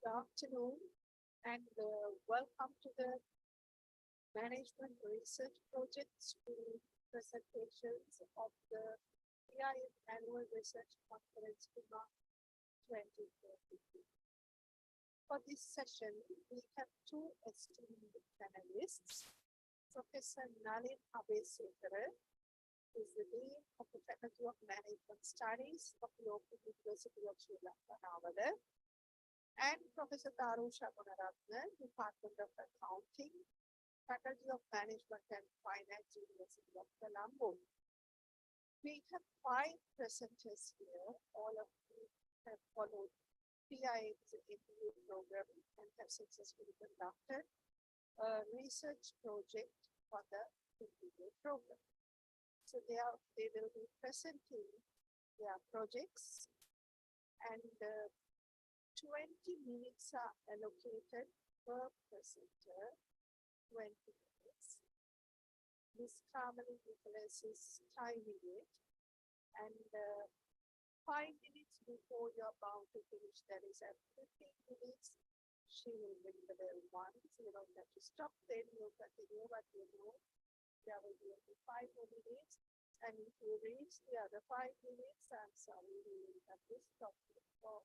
afternoon and welcome to the Management Research Project School presentations of the PIM Annual Research Conference PIMARC 2022. For this session, we have two esteemed panelists, Professor Nalin Abesekara, who is the Dean of the Faculty of Management Studies of the Open University of Sri Lanka, Navada, and Professor Tarusha Gunaratna, Department of Accounting, Faculty of Management and Finance, University of Colombo. We have 5 presenters here, all of whom have followed PIM's MBA program and have successfully conducted a research project for the MBA program. So they will be presenting their projects, and 20 minutes are allocated per presenter, 20 minutes. Ms. Carmen Nicholas is timing it, and 5 minutes before you're about to finish, that is at 15 minutes, she will ring the bell once. You don't have to stop, then you'll continue, but you know there will be only 5 more minutes. And if you reach the other 5 minutes, I'm sorry, we will have to stop for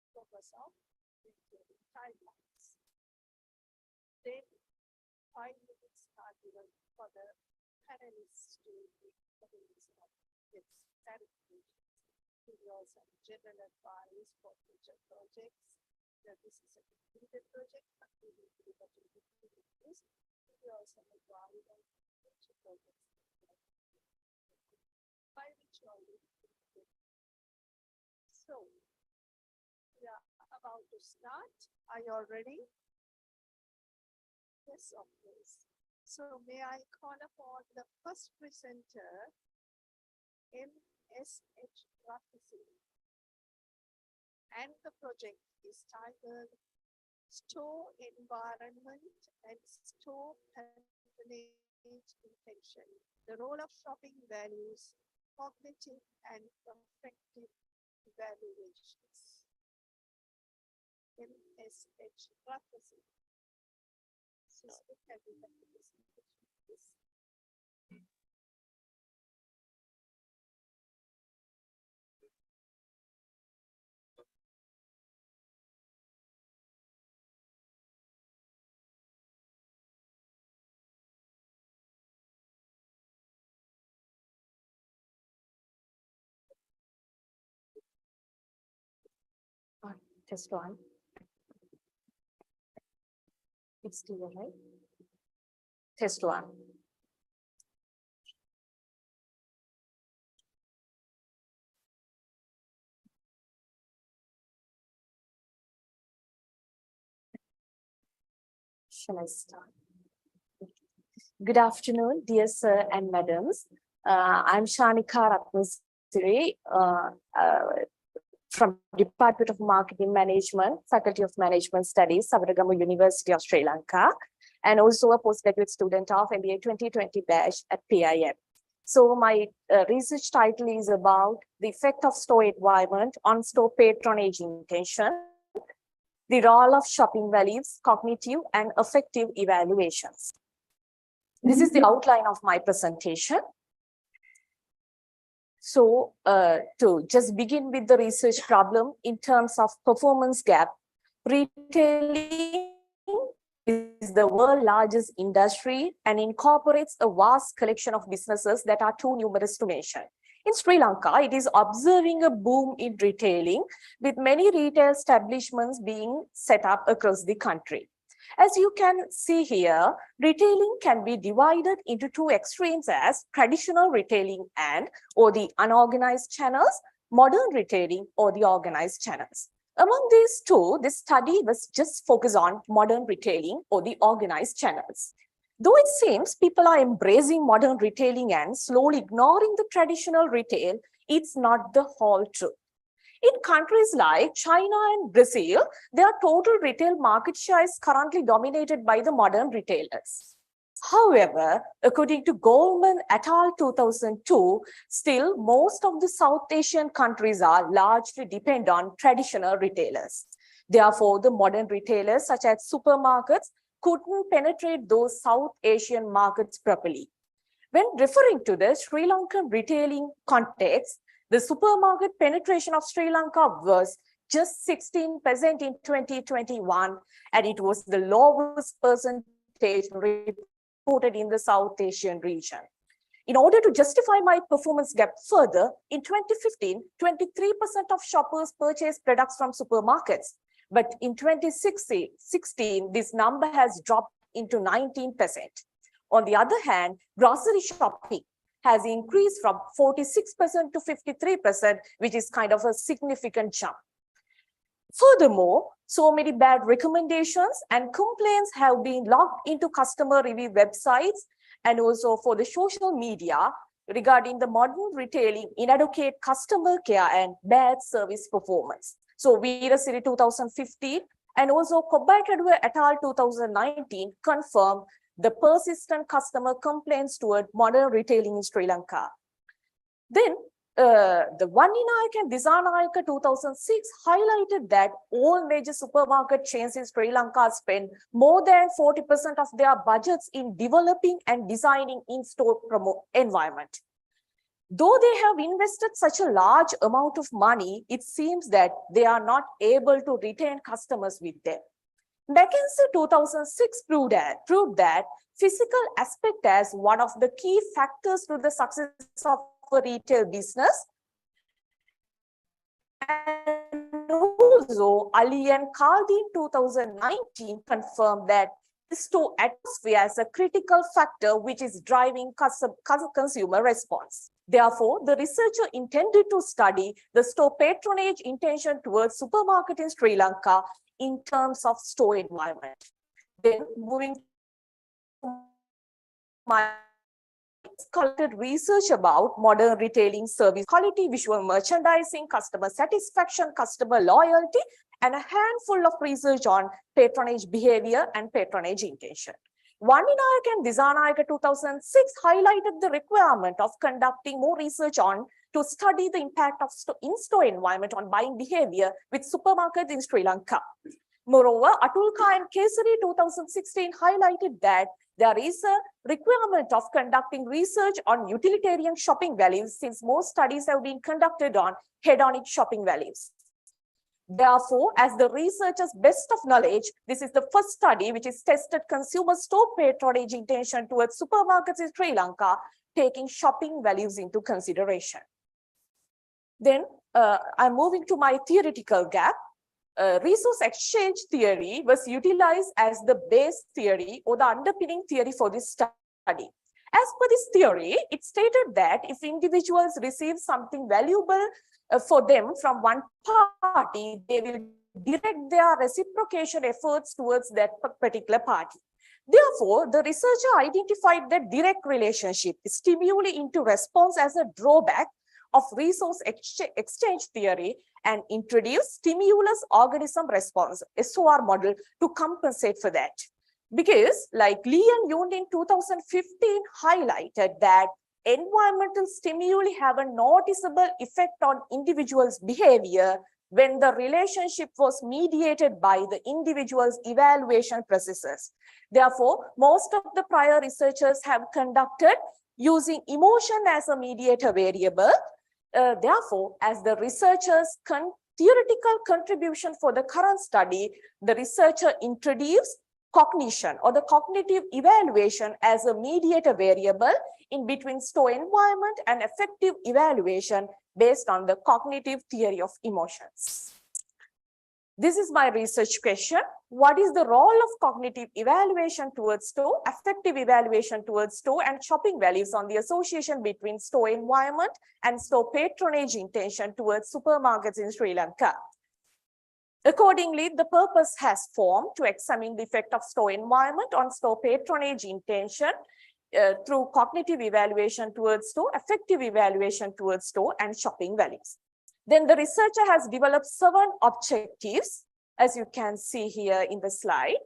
focus on maintaining timelines. Then 5 minutes are given for the panelists to give its clarifications. We also have general advice for future projects. That this is a completed project, but we will be able to complete this. We also have advice on future projects. By which all we So, we are about to start. Are you all ready? Yes, of course. So may I call upon the first presenter, MSH Rapisi. And the project is titled Store Environment and Store Patronage Intention, the role of shopping values, cognitive and affective evaluations. MSH Rapisi. Sister, can you have the presentation, please? Test 1. It's clear, right? Test 1. Shall I start? Good afternoon, dear sir and madams. I'm Shanika Ratnasiri, from Department of Marketing Management, Faculty of Management Studies, Savaragama University of Sri Lanka, and also a postgraduate student of MBA 2020 batch at PIM. So my research title is about the effect of store environment on store patronage intention, the role of shopping values, cognitive and affective evaluations. This is the outline of my presentation. So to just begin with the research problem in terms of performance gap, retailing is the world's largest industry and incorporates a vast collection of businesses that are too numerous to mention. In Sri Lanka, it is observing a boom in retailing, with many retail establishments being set up across the country. As you can see here, retailing can be divided into 2 extremes as traditional retailing or the unorganized channels, modern retailing or the organized channels. Among these 2, this study was just focused on modern retailing or the organized channels. Though it seems people are embracing modern retailing and slowly ignoring the traditional retail, it's not the whole truth. In countries like China and Brazil, their total retail market share is currently dominated by the modern retailers. However, according to Goldman et al. 2002, still most of the South Asian countries are largely dependent on traditional retailers. Therefore, the modern retailers such as supermarkets couldn't penetrate those South Asian markets properly. When referring to the Sri Lankan retailing context, the supermarket penetration of Sri Lanka was just 16% in 2021, and it was the lowest percentage reported in the South Asian region. In order to justify my performance gap further, in 2015, 23% of shoppers purchased products from supermarkets. But in 2016, this number has dropped into 19%. On the other hand, grocery shopping has increased from 46% to 53%, which is kind of a significant jump. Furthermore, so many bad recommendations and complaints have been logged into customer review websites and also for the social media regarding the modern retailing, inadequate customer care and bad service performance. So Veerasiri 2015 and also Kobaikadua et al. 2019 confirmed the persistent customer complaints toward modern retailing in Sri Lanka. Then the Vanninayaka and Disanayaka 2006 highlighted that all major supermarket chains in Sri Lanka spend more than 40% of their budgets in developing and designing in-store environment. Though they have invested such a large amount of money, it seems that they are not able to retain customers with them. McKinsey 2006 proved that physical aspect as one of the key factors to the success of a retail business. And also, Ali and Kaldi in 2019 confirmed that the store atmosphere as a critical factor which is driving consumer response. Therefore, the researcher intended to study the store patronage intention towards supermarket in Sri Lanka in terms of store environment. Then moving to my conducted research about modern retailing service quality, visual merchandising, customer satisfaction, customer loyalty, and a handful of research on patronage behavior and patronage intention. Vanninayaka and Disanayaka 2006 highlighted the requirement of conducting more research on to study the impact of in-store environment on buying behavior with supermarkets in Sri Lanka. Moreover, Atulka and Kesari 2016 highlighted that there is a requirement of conducting research on utilitarian shopping values since most studies have been conducted on hedonic shopping values. Therefore, as the researcher's best of knowledge, this is the first study which is tested consumer store patronage intention towards supermarkets in Sri Lanka, taking shopping values into consideration. Then I'm moving to my theoretical gap. Resource exchange theory was utilized as the base theory or the underpinning theory for this study. As per this theory, it stated that if individuals receive something valuable for them from one party, they will direct their reciprocation efforts towards that particular party. Therefore, the researcher identified the direct relationship, stimuli into response as a drawback of resource exchange theory and introduced stimulus organism response, SOR model, to compensate for that. Because like Lee and Yoon in 2015 highlighted that environmental stimuli have a noticeable effect on individuals' behavior when the relationship was mediated by the individual's evaluation processes. Therefore, most of the prior researchers have conducted using emotion as a mediator variable. Therefore, as the researcher's theoretical contribution for the current study, the researcher introduced cognition or the cognitive evaluation as a mediator variable in between store environment and affective evaluation based on the cognitive theory of emotions. This is my research question. What is the role of cognitive evaluation towards store, affective evaluation towards store, and shopping values on the association between store environment and store patronage intention towards supermarkets in Sri Lanka? Accordingly, the purpose has formed to examine the effect of store environment on store patronage intention through cognitive evaluation towards store, affective evaluation towards store, and shopping values. Then the researcher has developed 7 objectives, as you can see here in the slide.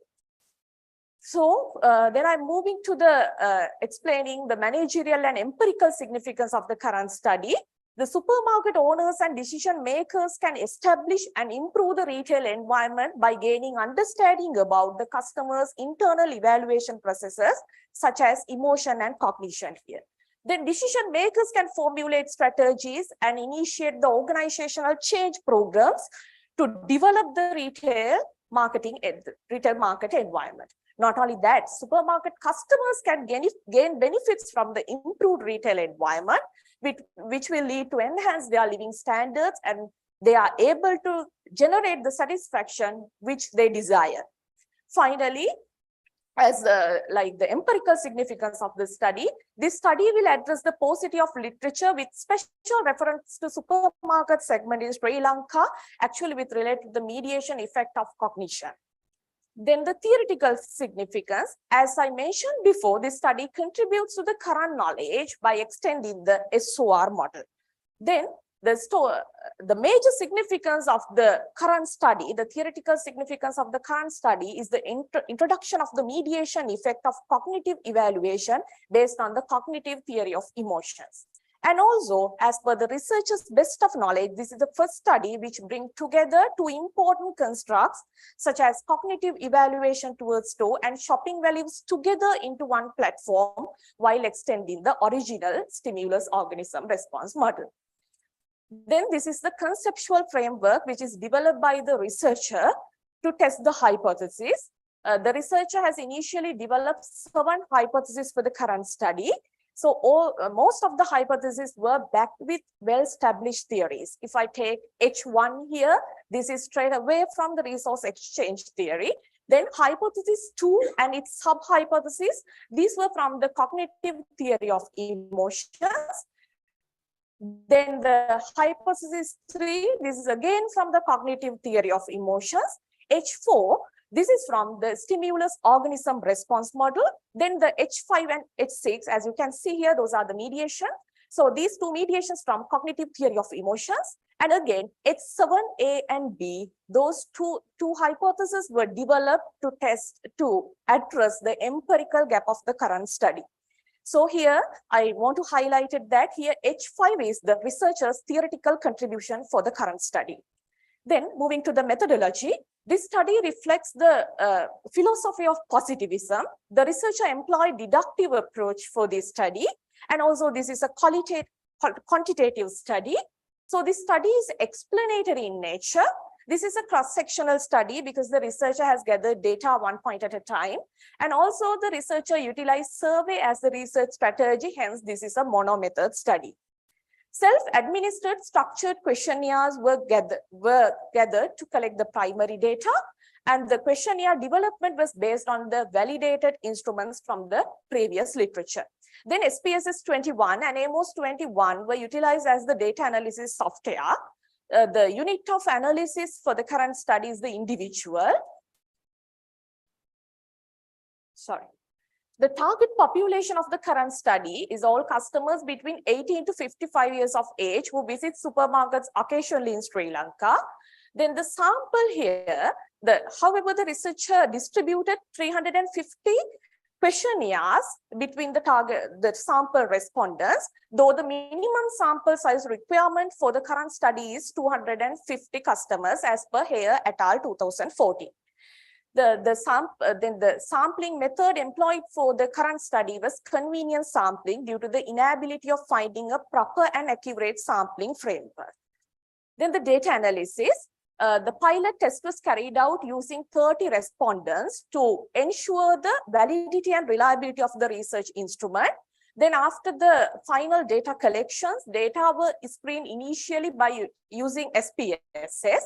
So then I'm moving to the explaining the managerial and empirical significance of the current study. The supermarket owners and decision makers can establish and improve the retail environment by gaining understanding about the customer's internal evaluation processes, such as emotion and cognition here. Then decision makers can formulate strategies and initiate the organizational change programs to develop the retail market environment. Not only that, supermarket customers can gain benefits from the improved retail environment, which will lead to enhance their living standards, and they are able to generate the satisfaction which they desire. Finally, as the empirical significance of this study will address the paucity of literature with special reference to supermarket segment in Sri Lanka, actually with related to the mediation effect of cognition. Then the theoretical significance, as I mentioned before, this study contributes to the current knowledge by extending the SOR model. Then the major significance of the current study, the theoretical significance of the current study, is the introduction of the mediation effect of cognitive evaluation based on the cognitive theory of emotions. And also, as per the researchers' best of knowledge, this is the first study which brings together two important constructs, such as cognitive evaluation towards store and shopping values together into one platform while extending the original stimulus organism response model. Then this is the conceptual framework which is developed by the researcher to test the hypothesis. The researcher has initially developed 7 hypotheses for the current study. So most of the hypotheses were backed with well-established theories. If I take H1 here, this is straight away from the resource exchange theory. Then hypothesis 2 and its sub-hypotheses, these were from the cognitive theory of emotions. Then the hypothesis 3, this is again from the cognitive theory of emotions. H4, this is from the stimulus organism response model. Then the H5 and H6, as you can see here, those are the mediation. So these two mediations from cognitive theory of emotions. And again, H7A and B, those two hypotheses were developed to address the empirical gap of the current study. So here, I want to highlight it that here H5 is the researcher's theoretical contribution for the current study. Then moving to the methodology, this study reflects the philosophy of positivism. The researcher employed deductive approach for this study, and also this is a quantitative study. So this study is explanatory in nature. This is a cross-sectional study because the researcher has gathered data one point at a time. And also the researcher utilized survey as the research strategy. Hence, this is a mono-method study. Self-administered structured questionnaires were gathered to collect the primary data. And the questionnaire development was based on the validated instruments from the previous literature. Then SPSS 21 and AMOS 21 were utilized as the data analysis software. The unit of analysis for the current study is the individual. The target population of the current study is all customers between 18 to 55 years of age who visit supermarkets occasionally in Sri Lanka. Then the sample here, however, the researcher distributed 350 questionnaires between the sample respondents, though the minimum sample size requirement for the current study is 250 customers as per Hare et al. 2014. The sampling method employed for the current study was convenience sampling due to the inability of finding a proper and accurate sampling framework. Then the data analysis. The pilot test was carried out using 30 respondents to ensure the validity and reliability of the research instrument. Then after the final data collections, data were screened initially by using SPSS.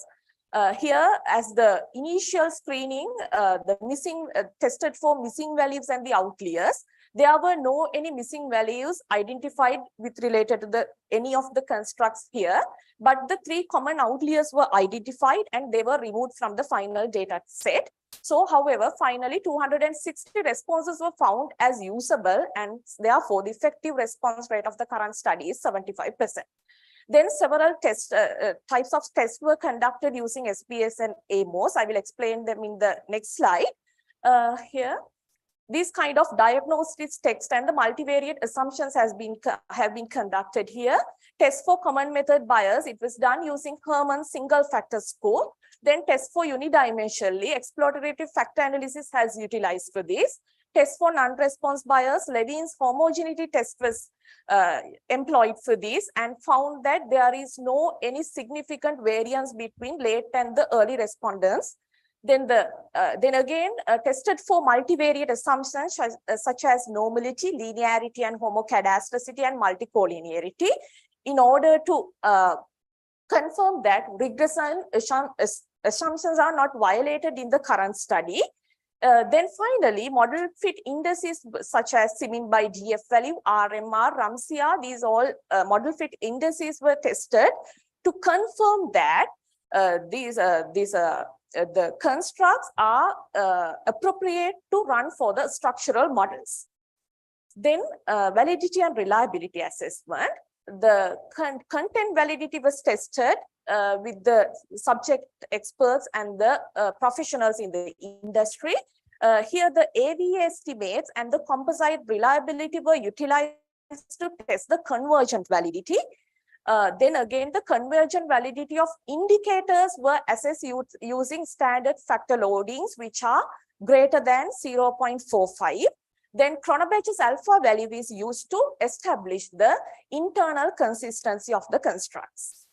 Here, as the initial screening, tested for missing values and the outliers. There were any missing values identified with related to any of the constructs here, but the 3 common outliers were identified and they were removed from the final data set. So, however, finally 260 responses were found as usable, and therefore the effective response rate of the current study is 75%. Then several types of tests were conducted using SPS and AMOS. I will explain them in the next slide. Here, these kind of diagnostics text and the multivariate assumptions have been conducted here. Test for common method bias, it was done using Herman's single factor score. Then test for unidimensionally, explorative factor analysis has utilized for this. Test for non-response bias, Levin's homogeneity test was employed for this and found that there is no any significant variance between late and the early respondents. Then again tested for multivariate assumptions such as normality, linearity, and homocadastricity and multicollinearity in order to confirm that regression assumptions are not violated in the current study. Then finally, model fit indices such as Simin by DF value, RMR, RAMSIA, these all model fit indices were tested to confirm that the constructs are appropriate to run for the structural models. Then validity and reliability assessment. The content validity was tested with the subject experts and the professionals in the industry. Here the AVA estimates and the composite reliability were utilized to test the convergent validity. Then again, the convergent validity of indicators were assessed using standard factor loadings, which are greater than 0.45. Then Chronobatch's alpha value is used to establish the internal consistency of the constructs.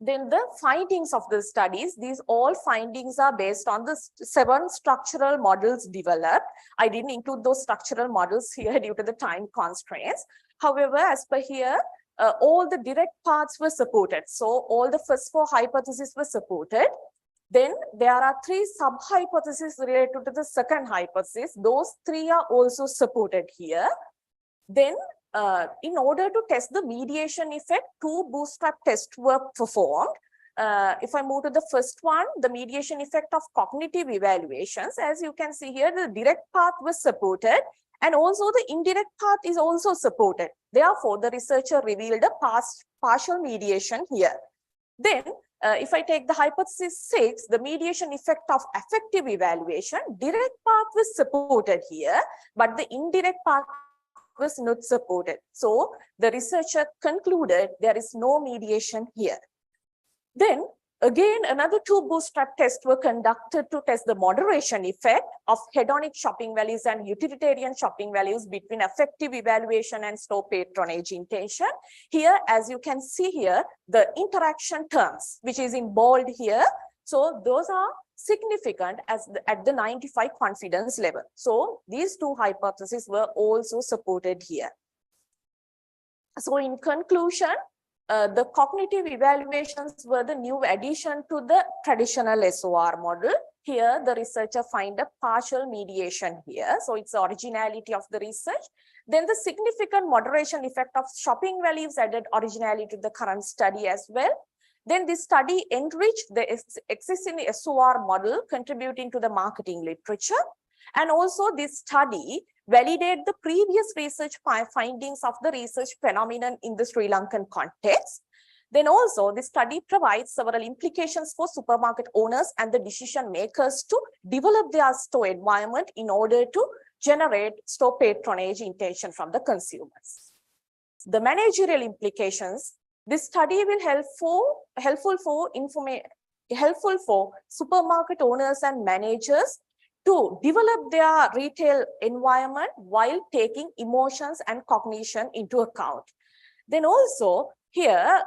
Then the findings of the studies, these all findings are based on the 7 structural models developed. I didn't include those structural models here due to the time constraints. However, as per here, all the direct paths were supported. So all the first 4 hypotheses were supported. Then there are 3 sub-hypotheses related to the second hypothesis. Those 3 are also supported here. Then in order to test the mediation effect, 2 bootstrap tests were performed. If I move to the first one, the mediation effect of cognitive evaluations, as you can see here, the direct path was supported and also the indirect path is also supported. Therefore, the researcher revealed a partial mediation here. Then, if I take the hypothesis 6, the mediation effect of affective evaluation, direct path was supported here, but the indirect path was not supported. So, the researcher concluded there is no mediation here. Then, again, another 2 bootstrap tests were conducted to test the moderation effect of hedonic shopping values and utilitarian shopping values between affective evaluation and store patronage intention. Here, as you can see here, the interaction terms, which is in bold here. So those are significant at the 95 confidence level. So these 2 hypotheses were also supported here. So in conclusion, the cognitive evaluations were the new addition to the traditional SOR model. Here, the researcher find a partial mediation here. So it's the originality of the research. Then the significant moderation effect of shopping values added originality to the current study as well. Then this study enriched the existing SOR model, contributing to the marketing literature. And also this study validated the previous research findings of the research phenomenon in the Sri Lankan context. Then also this study provides several implications for supermarket owners and the decision makers to develop their store environment in order to generate store patronage intention from the consumers. The managerial implications, this study will helpful for supermarket owners and managers to develop their retail environment while taking emotions and cognition into account. Then also here,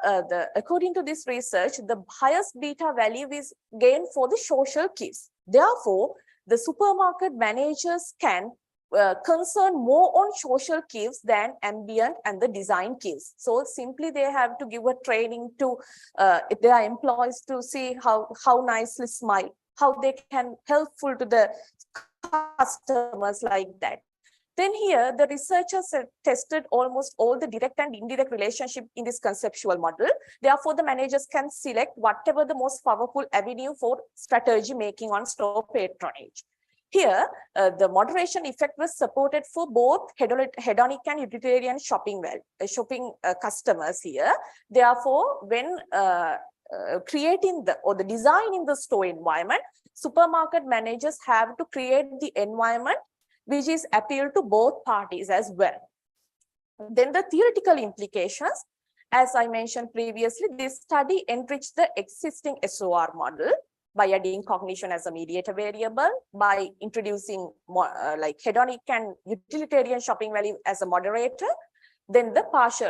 according to this research, the highest beta value is gained for the social cues. Therefore, the supermarket managers can concern more on social cues than ambient and the design cues. So simply they have to give a training to their employees to see how nicely smile, how they can helpful to the customers like that. Then here, the researchers tested almost all the direct and indirect relationship in this conceptual model. Therefore, the managers can select whatever the most powerful avenue for strategy making on store patronage. Here, the moderation effect was supported for both hedonic and utilitarian shopping customers here. Therefore, when creating the designing the store environment, supermarket managers have to create the environment which is appeal to both parties as well. Then the theoretical implications, as I mentioned previously, this study enriched the existing SOR model by adding cognition as a mediator variable, by introducing like hedonic and utilitarian shopping value as a moderator, then the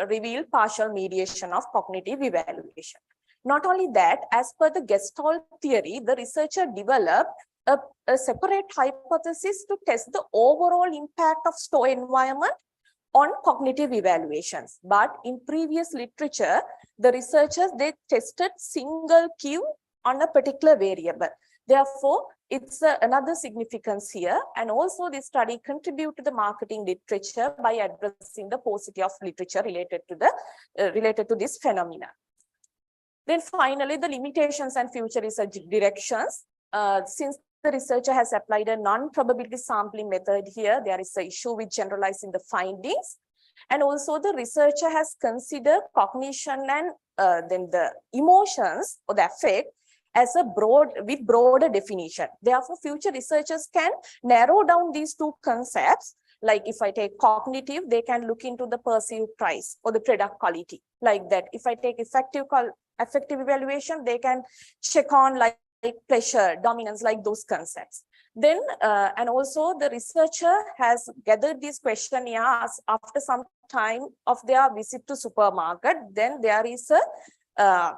revealed partial mediation of cognitive evaluation. Not only that, as per the Gestalt theory, the researcher developed a separate hypothesis to test the overall impact of store environment on cognitive evaluations. But in previous literature, the researchers, they tested single Q on a particular variable. Therefore, it's another significance here. And also this study contributed to the marketing literature by addressing the paucity of literature related to this phenomena. Then finally, the limitations and future research directions. Since the researcher has applied a non-probability sampling method here, there is an issue with generalizing the findings. And also the researcher has considered cognition and then the emotions or the affect as a broader definition. Therefore, future researchers can narrow down these two concepts. Like if I take cognitive, they can look into the perceived price or the product quality, like that. If I take affective evaluation, they can check on like pleasure, dominance, like those concepts. Then, and also the researcher has gathered these questionnaires after some time of their visit to supermarket. Then there is errors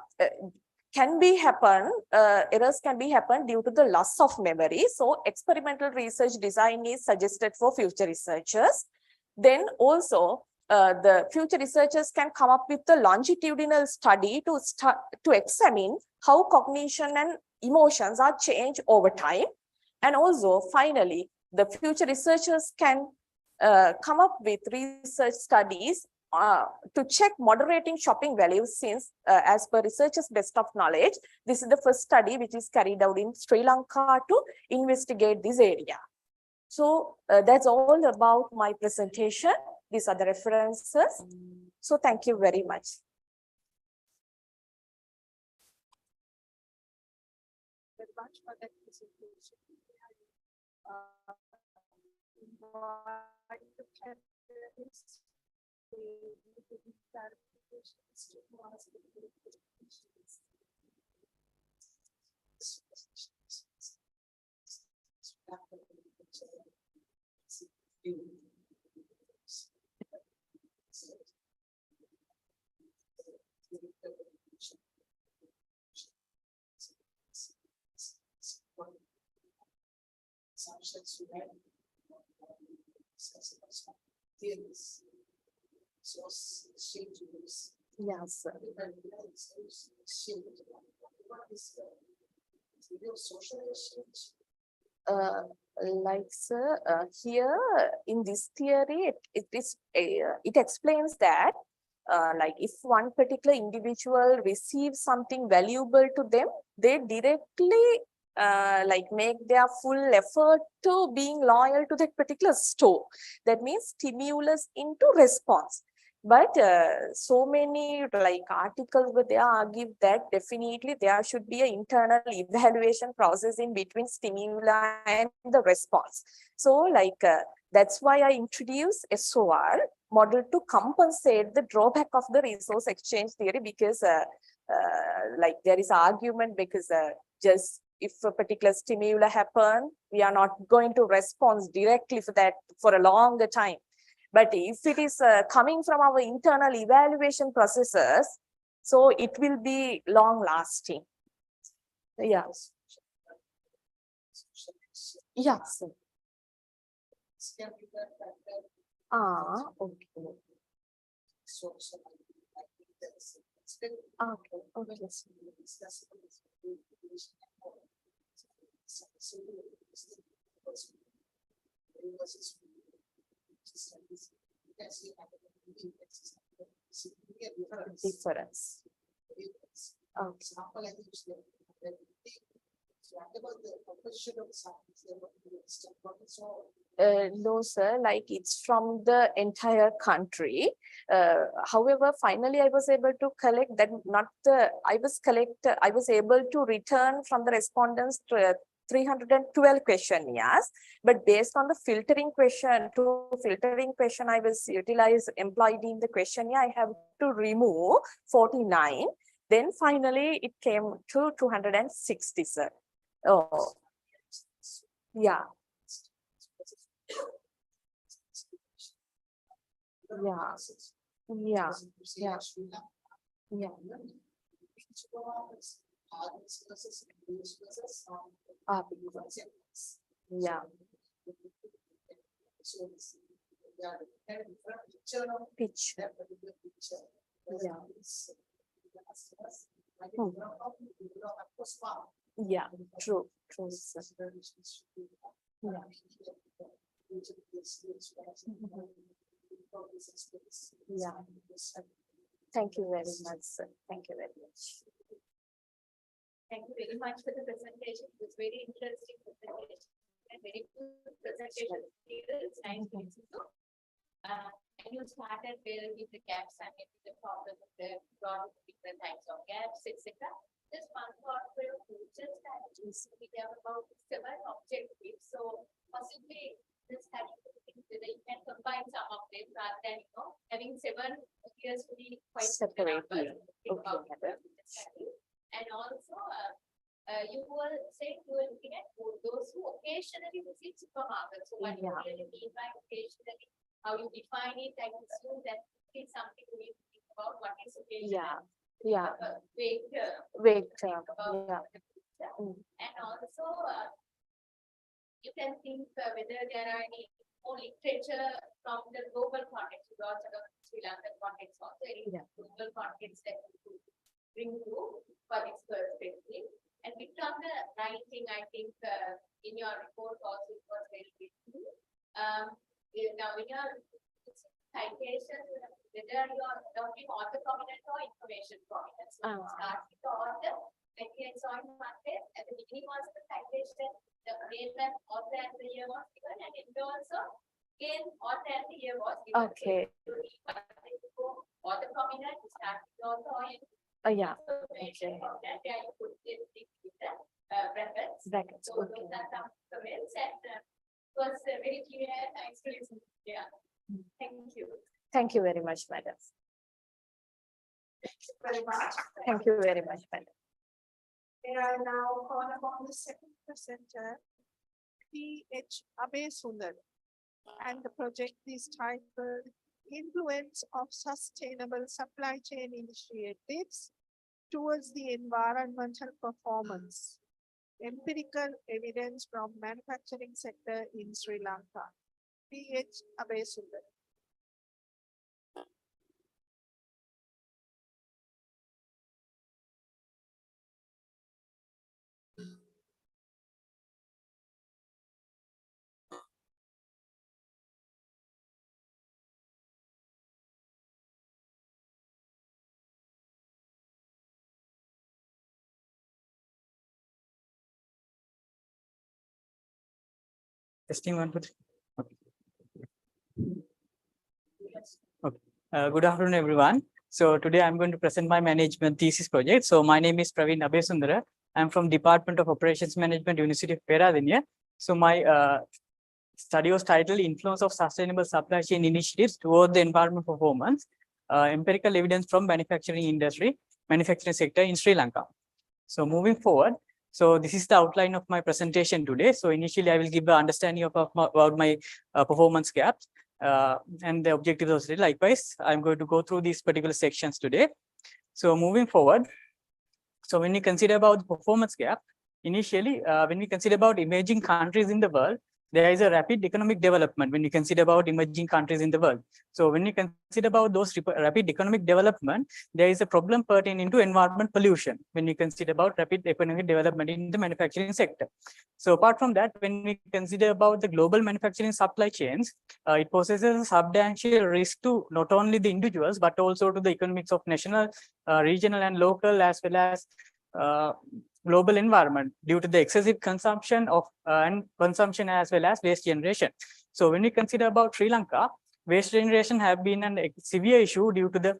can be happen due to the loss of memory. So experimental research design is suggested for future researchers. Then also the future researchers can come up with a longitudinal study to examine how cognition and emotions are changed over time. And also finally, the future researchers can come up with research studies to check moderating shopping values, since as per researchers' best of knowledge, this is the first study which is carried out in Sri Lanka to investigate this area. So that's all about my presentation. These are the references. So thank you very much. Very much for that presentation. Yes, sir. Like sir, here in this theory, it explains that like if one particular individual receives something valuable to them, they directly like make their full effort to being loyal to that particular store. That means stimulus into response. But so many like articles where they argue that definitely there should be an internal evaluation process in between stimuli and the response. So like that's why I introduced SOR model to compensate the drawback of the resource exchange theory, because like there is argument because just if a particular stimuli happen, we are not going to respond directly for that for a longer time. But if it is coming from our internal evaluation processes, so it will be long lasting. Yes. Yes. Okay. Okay. Difference. No, sir, like it's from the entire country. However, finally, I was able to collect that, I was able to return from the respondents 312 questionnaires, but based on the filtering question, I was employed in the questionnaire, I have to remove 49. Then finally it came to 260, sir. Oh, yeah. Yeah. Yeah. Yeah. Yeah. Yeah. Pitch. Yeah. Yeah, true, true. Sir. Yeah. Yeah. Thank you very much, sir. Thank you very much. Thank you very much for the presentation. It was very interesting presentation and very good presentation. And you started where with the gaps and the problem of the different types of gaps, etc. Just one thought for your future strategies. We have about 7 objectives. So possibly this whether you can combine some of them rather than having 7 appears to be quite separately. Okay. And also, you were saying you were looking at those who occasionally visit supermarkets. So what you really mean by occasionally, how you define it, I assume that it's something we think about what is occasional. Yeah. Vague term. Yeah. And also, you can think whether there are any more literature from the global context, also the Sri Lankan context, also any global context that you could bring to for this perspective. And from the writing, I think in your report also it was very good. Now in your citation, whether you are talking author prominent or information prominent. So start with the author, when he joined Monday, at the beginning was the citation, the main author and the year was given, and it also again author and the year was given. Okay. So, author prominent, start with the author. Yeah. Okay. Yeah, you put it with the brackets. Brackets. So those are some comments and was very clear and explanation. Yeah. Thank you. Thank you very much, madam. Thank you very much. Thank you very much, madam. May I now call upon the second presenter, P.H. Abe Sundar, and the project is titled Influence of Sustainable Supply Chain Initiatives Towards the Environmental Performance. Empirical Evidence from Manufacturing Sector in Sri Lanka. P.H. Abe Sundar. Testing 1, 2, 3. Okay. Good afternoon, everyone. So today I'm going to present my management thesis project. So my name is Praveen Abesundara. I'm from Department of Operations Management, University of Peradeniya. So my study was titled Influence of Sustainable Supply Chain Initiatives Toward the Environment Performance, Empirical Evidence from Manufacturing Sector in Sri Lanka. So moving forward, so this is the outline of my presentation today. So initially I will give an understanding about my performance gaps and the objectives of it. Likewise, I'm going to go through these particular sections today. So moving forward, so when we consider about the performance gap, initially when we consider about emerging countries in the world, there is a rapid economic development when you consider about emerging countries in the world. So when you consider about those rapid economic development, there is a problem pertaining to environment pollution when you consider about rapid economic development in the manufacturing sector. So apart from that, when we consider about the global manufacturing supply chains, it poses a substantial risk to not only the individuals, but also to the economics of national, regional and local, as well as global environment due to the excessive consumption of and consumption as well as waste generation. So when we consider about Sri Lanka, waste generation have been a severe issue due to the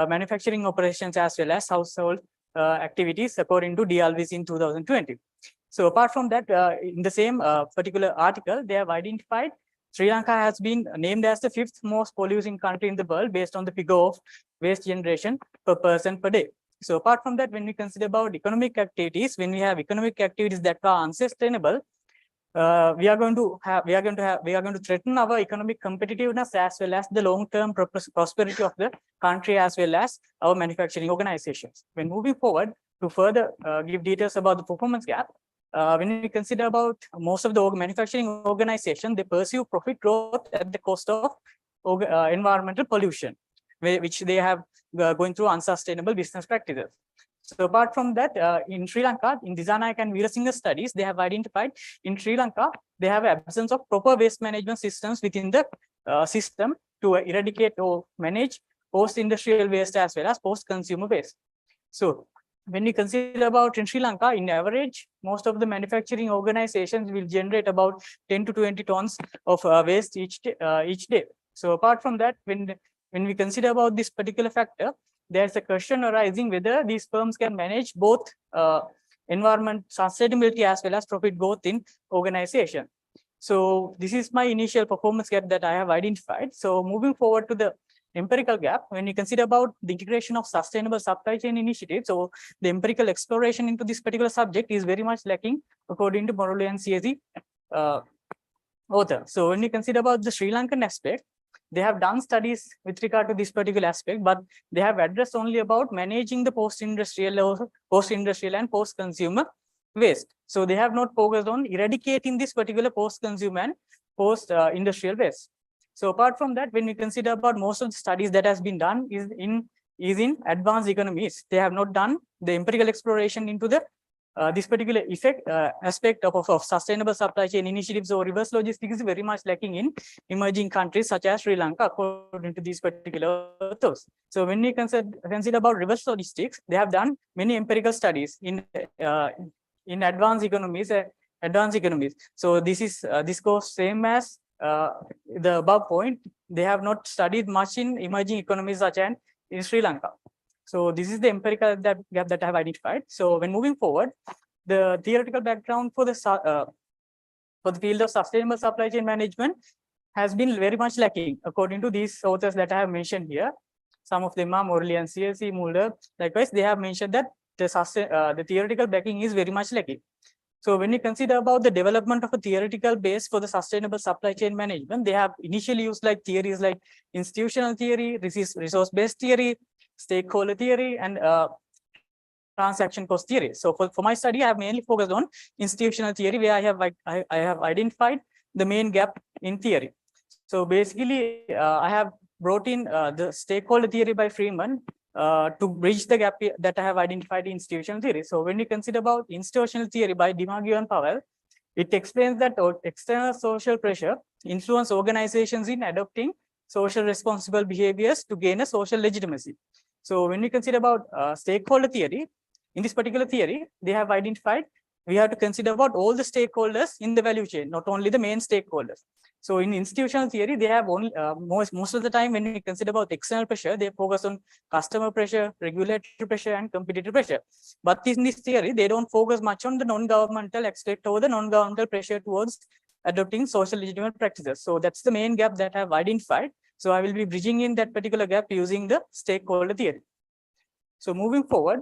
manufacturing operations as well as household activities according to DLVs in 2020. So apart from that, in the same particular article, they have identified Sri Lanka has been named as the 5th most polluting country in the world based on the figure of waste generation per person per day. So apart from that, when we consider about economic activities, when we have economic activities that are unsustainable, we are going to threaten our economic competitiveness as well as the long-term prosperity of the country as well as our manufacturing organizations. When moving forward to further give details about the performance gap, when we consider about most of the manufacturing organization, they pursue profit growth at the cost of environmental pollution, which they have going through unsustainable business practices. So apart from that, in Sri Lanka, in Disanayak and Veerasinghe studies, they have identified in Sri Lanka, they have absence of proper waste management systems within the system to eradicate or manage post-industrial waste as well as post-consumer waste. So when we consider about in Sri Lanka, in average, most of the manufacturing organizations will generate about 10 to 20 tons of waste each day. So apart from that, when we consider about this particular factor, there's a question arising whether these firms can manage both environment sustainability as well as profit growth in organization. So this is my initial performance gap that I have identified. So moving forward to the empirical gap, when you consider about the integration of sustainable supply chain initiatives, so the empirical exploration into this particular subject is very much lacking according to Morley and CSE author. So when you consider about the Sri Lankan aspect, they have done studies with regard to this particular aspect, but they have addressed only about managing the post-industrial and post-consumer waste. So they have not focused on eradicating this particular post-consumer and post-industrial waste. So apart from that, when we consider about most of the studies that has been done is in advanced economies, they have not done the empirical exploration into the this particular aspect of sustainable supply chain initiatives or reverse logistics is very much lacking in emerging countries such as Sri Lanka, according to these particular authors. So when we consider about reverse logistics, they have done many empirical studies in advanced economies. So this goes same as the above point. They have not studied much in emerging economies such as in Sri Lanka. So this is the empirical gap that I have identified. So when moving forward, the theoretical background for the field of sustainable supply chain management has been very much lacking, according to these authors that I have mentioned here. Some of them are Morley and CSE, Mulder. Likewise, they have mentioned that the theoretical backing is very much lacking. So when you consider about the development of a theoretical base for the sustainable supply chain management, they have initially used like theories like institutional theory, resource-based theory, stakeholder theory, and transaction cost theory. So for my study, I have mainly focused on institutional theory, where I have identified the main gap in theory. So basically, I have brought in the stakeholder theory by Freeman to bridge the gap that I have identified in institutional theory. So when we consider about institutional theory by DiMaggio and Powell, it explains that external social pressure influence organizations in adopting social responsible behaviors to gain a social legitimacy. So when we consider about stakeholder theory, in this particular theory, they have identified we have to consider about all the stakeholders in the value chain, not only the main stakeholders. So in institutional theory, they have only most of the time when we consider about external pressure, they focus on customer pressure, regulatory pressure, and competitive pressure. But in this theory, they don't focus much on the non-governmental aspect or the non-governmental pressure towards adopting social legitimate practices. So that's the main gap that I have identified. So I will be bridging in that particular gap using the stakeholder theory. So moving forward,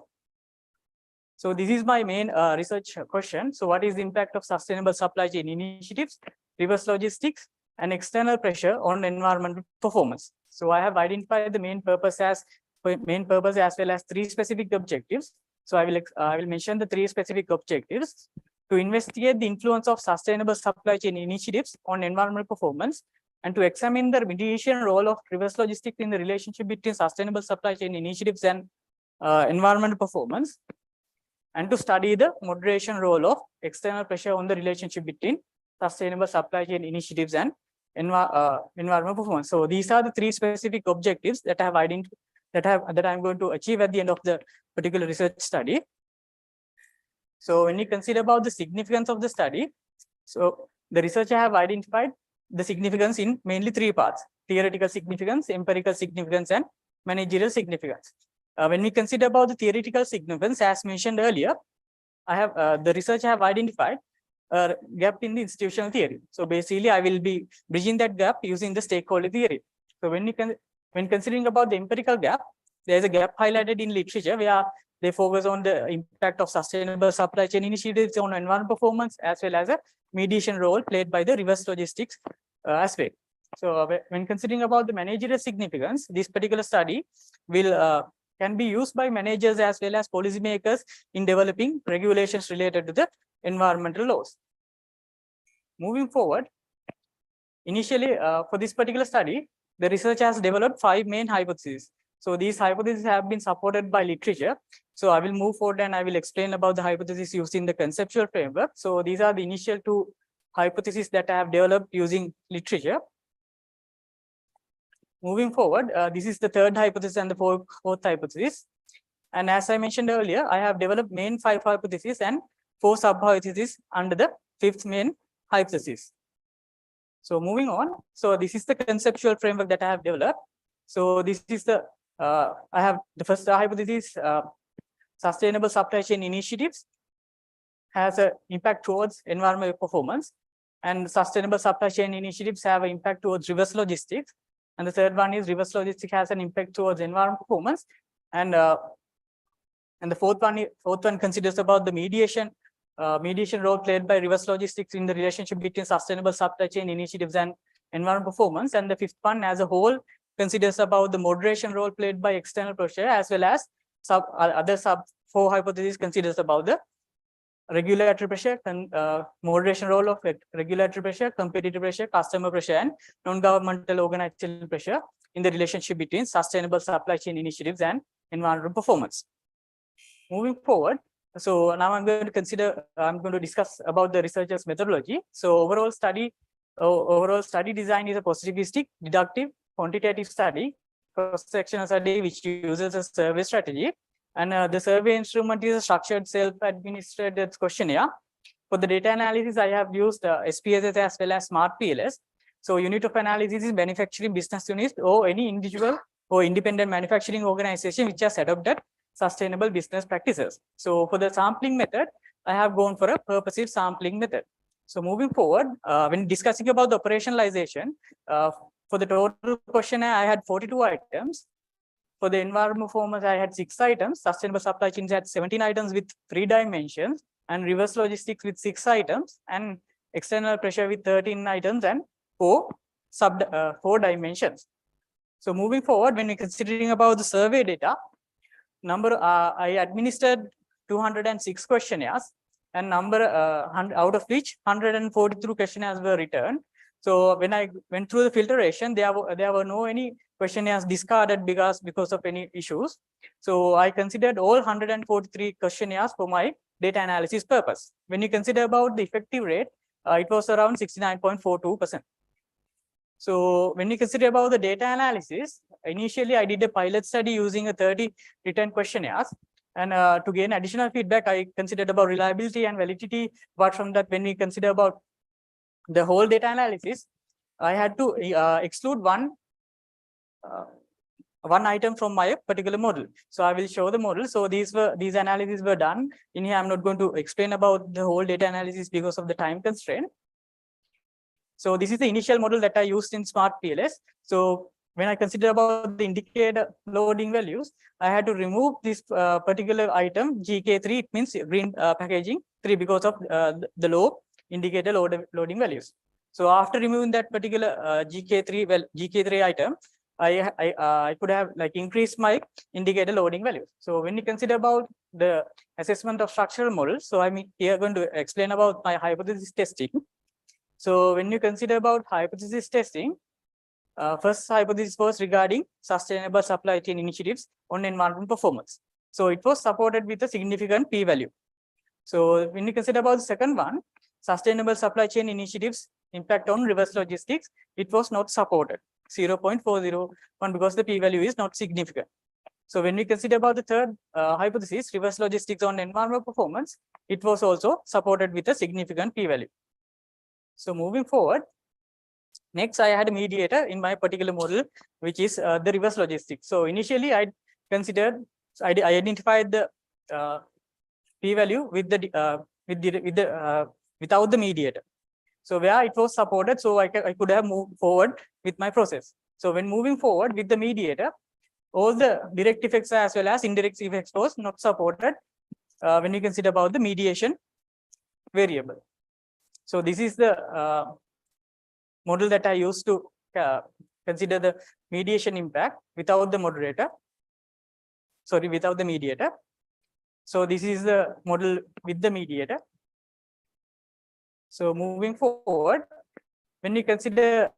so this is my main research question. So what is the impact of sustainable supply chain initiatives, reverse logistics, and external pressure on environmental performance? So I have identified the main purpose as well as 3 specific objectives. So I will mention the 3 specific objectives: to investigate the influence of sustainable supply chain initiatives on environmental performance, and to examine the mediation role of reverse logistics in the relationship between sustainable supply chain initiatives and environmental performance, and to study the moderation role of external pressure on the relationship between sustainable supply chain initiatives and environmental performance. So these are the 3 specific objectives that I have identified that I'm going to achieve at the end of the particular research study. So when you consider about the significance of the study, so the researcher have identified the significance in mainly 3 parts: theoretical significance, empirical significance, and managerial significance. When we consider about the theoretical significance, as mentioned earlier, the research I have identified a gap in the institutional theory. So basically, I will be bridging that gap using the stakeholder theory. So when considering about the empirical gap, there is a gap highlighted in literature where they focus on the impact of sustainable supply chain initiatives on environment performance, as well as a mediation role played by the reverse logistics aspect. So when considering about the managerial significance, this particular study will can be used by managers as well as policymakers in developing regulations related to the environmental laws. Moving forward, initially for this particular study, the research has developed 5 main hypotheses. So these hypotheses have been supported by literature. So I will move forward and I will explain about the hypotheses used in the conceptual framework. So these are the initial 2 hypotheses that I have developed using literature. Moving forward, this is the 3rd hypothesis and the 4th hypothesis. And as I mentioned earlier, I have developed main 5 hypotheses and 4 sub-hypotheses under the 5th main hypothesis. So moving on, so this is the conceptual framework that I have developed. So this is the, I have the first hypothesis, sustainable supply chain initiatives has an impact towards environmental performance, and sustainable supply chain initiatives have an impact towards reverse logistics. And the third one is reverse logistics has an impact towards environmental performance. And the fourth one considers about the mediation role played by reverse logistics in the relationship between sustainable supply chain initiatives and environmental performance. And the 5th one as a whole considers about the moderation role played by external pressure, as well as other sub 4 hypotheses considers about the regulatory pressure, moderation role of regulatory pressure, competitive pressure, customer pressure, and non-governmental organizational pressure in the relationship between sustainable supply chain initiatives and environmental performance. Moving forward, so now I'm going to discuss about the researcher's methodology. So overall study design is a positivistic, deductive, quantitative study, cross-sectional study which uses a survey strategy. And the survey instrument is a structured self-administered questionnaire. For the data analysis, I have used SPSS as well as Smart PLS. So unit of analysis is manufacturing business unit or any individual or independent manufacturing organization which has adopted sustainable business practices. So for the sampling method, I have gone for a purposive sampling method. So moving forward, when discussing about the operationalization, for the total questionnaire, I had 42 items. For the environment performance, I had 6 items. Sustainable supply chains had 17 items with 3 dimensions, and reverse logistics with 6 items, and external pressure with 13 items and 4 dimensions. So moving forward, when we're considering about the survey data, I administered 206 questionnaires, and out of which 143 questionnaires were returned. So when I went through the filtration, there were no any questionnaires discarded because of any issues. So I considered all 143 questionnaires for my data analysis purpose. When you consider about the effective rate, it was around 69.42%. So when you consider about the data analysis, initially I did a pilot study using a 30 written questionnaires. And to gain additional feedback, I considered about reliability and validity. Apart from that, when we consider about the whole data analysis, I had to exclude one item from my particular model. So I will show the model. So these analyses were done. In here, I'm not going to explain about the whole data analysis because of the time constraint. So this is the initial model that I used in Smart PLS. So when I consider about the indicator loading values, I had to remove this particular item, GK3, it means green packaging 3, because of the low indicator loading values. So after removing that particular GK3 item, I could have like increased my indicator loading values. So when you consider about the assessment of structural models, so I'm here going to explain about my hypothesis testing. So when you consider about hypothesis testing, first hypothesis was regarding sustainable supply chain initiatives on environmental performance. So it was supported with a significant p-value. So when you consider about the second one, sustainable supply chain initiatives impact on reverse logistics, it was not supported, 0.401, because the p-value is not significant. So when we consider about the third hypothesis, reverse logistics on environmental performance, it was also supported with a significant p-value. So moving forward, next I had a mediator in my particular model, which is the reverse logistics. So initially I identified the p-value without the mediator. So where it was supported, so I could have moved forward with my process. So when moving forward with the mediator, all the direct effects as well as indirect effects was not supported when you consider about the mediation variable. So this is the model that I used to consider the mediation impact without the moderator. Sorry, without the mediator. So this is the model with the mediator. So moving forward, when you consider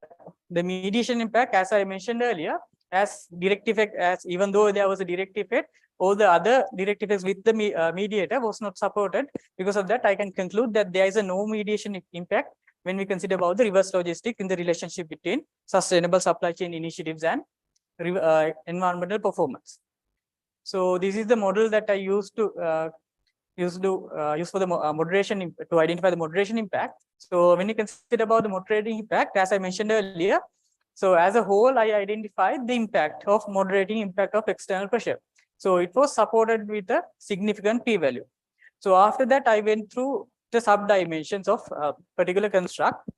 the mediation impact, as I mentioned earlier, as direct effect, as even though there was a direct effect, all the other direct effects with the mediator was not supported. Because of that, I can conclude that there is a no mediation impact when we consider about the reverse logistics in the relationship between sustainable supply chain initiatives and environmental performance. So this is the model that I used to use for the moderation to identify the moderation impact. So when you consider about the moderating impact, as I mentioned earlier, so as a whole, I identified the impact of moderating impact of external pressure. So it was supported with a significant p-value. So after that, I went through the sub-dimensions of a particular construct.